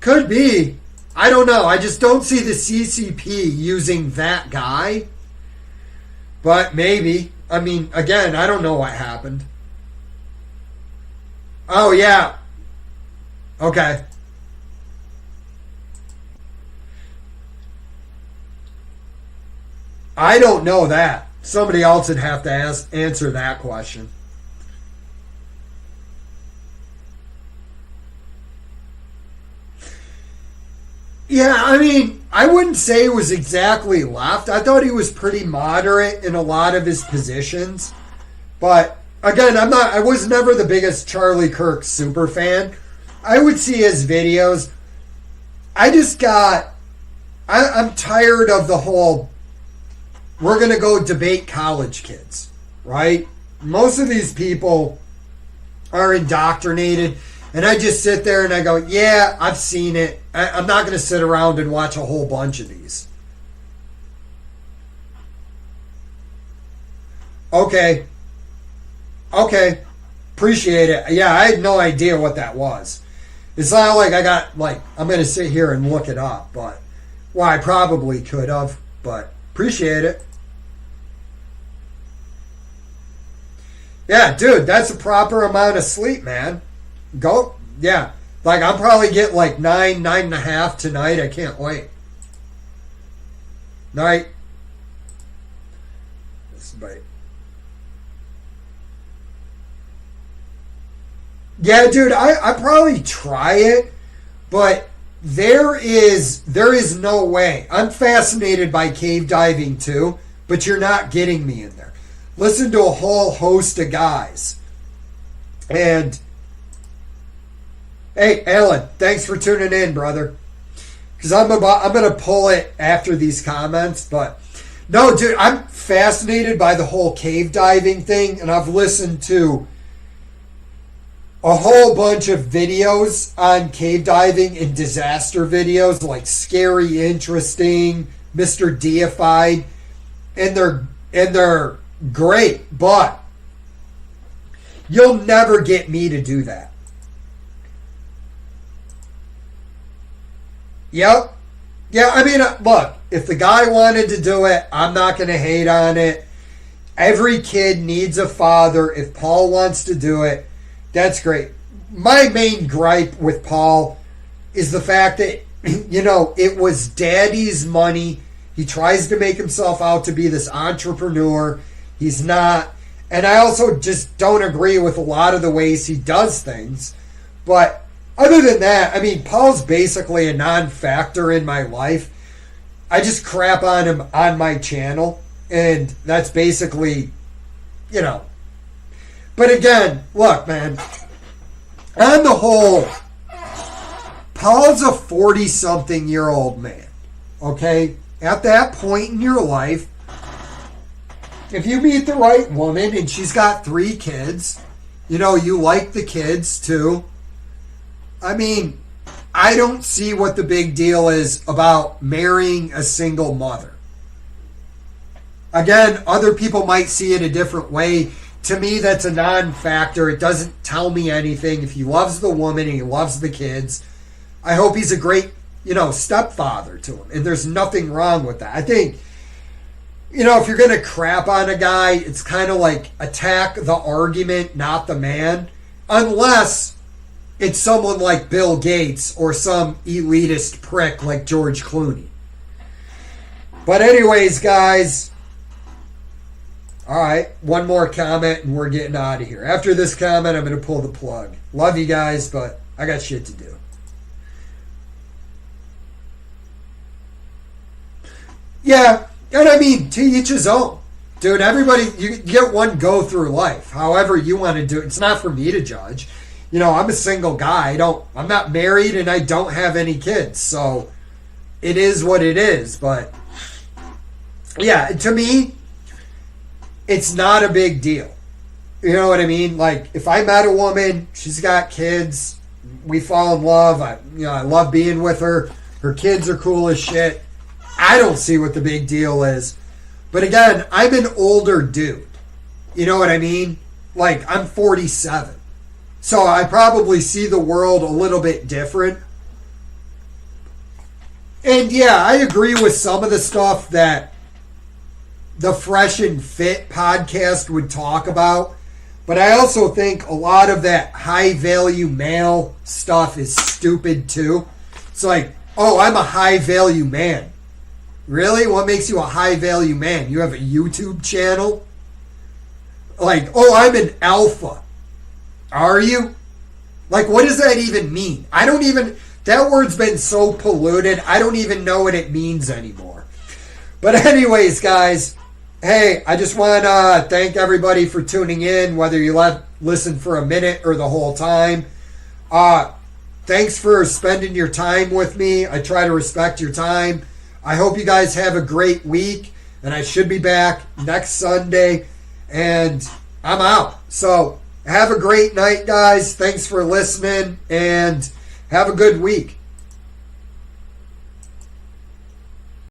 [SPEAKER 1] Could be. I don't know. I just don't see the CCP using that guy. But maybe. I mean, again, I don't know what happened. Oh, yeah. Okay. I don't know that. Somebody else would have to answer that question. Yeah, I mean, I wouldn't say it was exactly left. I thought he was pretty moderate in a lot of his positions. But again, I was never the biggest Charlie Kirk super fan. I would see his videos. I'm tired of the whole, we're going to go debate college kids, right? Most of these people are indoctrinated. And I just sit there and I go, yeah, I've seen it. I'm not going to sit around and watch a whole bunch of these. Okay. Appreciate it. Yeah, I had no idea what that was. It's not like I'm going to sit here and look it up. But, well, I probably could have. But, appreciate it. Yeah, dude, that's a proper amount of sleep, man. Go, yeah. Like, I'll probably get like 9.5 tonight. I can't wait. Night. This bite. Yeah, dude, I probably try it, but there is no way. I'm fascinated by cave diving too, but you're not getting me in there. Listen to a whole host of guys. And hey, Alan, thanks for tuning in, brother. Because I'm going to pull it after these comments. But, no, dude, I'm fascinated by the whole cave diving thing. And I've listened to a whole bunch of videos on cave diving and disaster videos. Like Scary Interesting, Mr. Deified. And they're great. But you'll never get me to do that. Yep. Yeah, I mean, look, if the guy wanted to do it, I'm not going to hate on it. Every kid needs a father. If Paul wants to do it, that's great. My main gripe with Paul is the fact that, it was daddy's money. He tries to make himself out to be this entrepreneur. He's not. And I also just don't agree with a lot of the ways he does things. But other than that, I mean, Paul's basically a non-factor in my life. I just crap on him on my channel, and that's basically, But again, look, man, on the whole, Paul's a 40-something-year-old man, okay? At that point in your life, if you meet the right woman and she's got 3 kids, you like the kids too, I mean, I don't see what the big deal is about marrying a single mother. Again, other people might see it a different way. To me, that's a non-factor. It doesn't tell me anything. If he loves the woman and he loves the kids, I hope he's a great, stepfather to him. And there's nothing wrong with that. I think, if you're going to crap on a guy, it's kind of like attack the argument, not the man. Unless it's someone like Bill Gates or some elitist prick like George Clooney. But anyways, guys, all right, one more comment and we're getting out of here. After this comment, I'm going to pull the plug. Love you guys, but I got shit to do. Yeah, and I mean, to each his own. Dude, everybody, you get one go through life, however you want to do it. It's not for me to judge. You know, I'm a single guy. I'm not married and I don't have any kids. So it is what it is. But yeah, to me, it's not a big deal. You know what I mean? Like, if I met a woman, she's got kids, we fall in love. I love being with her. Her kids are cool as shit. I don't see what the big deal is. But again, I'm an older dude. You know what I mean? Like, I'm 47. So I probably see the world a little bit different. And yeah, I agree with some of the stuff that the Fresh and Fit podcast would talk about. But I also think a lot of that high value male stuff is stupid too. It's like, oh, I'm a high value man. Really? What makes you a high value man? You have a YouTube channel? Like, oh, I'm an alpha. Are you? Like, what does that even mean? That word's been so polluted, I don't even know what it means anymore. But anyways, guys, hey, I just want to thank everybody for tuning in, whether you listen for a minute or the whole time. Thanks for spending your time with me. I try to respect your time. I hope you guys have a great week, and I should be back next Sunday, and I'm out. So have a great night, guys. Thanks for listening, and have a good week.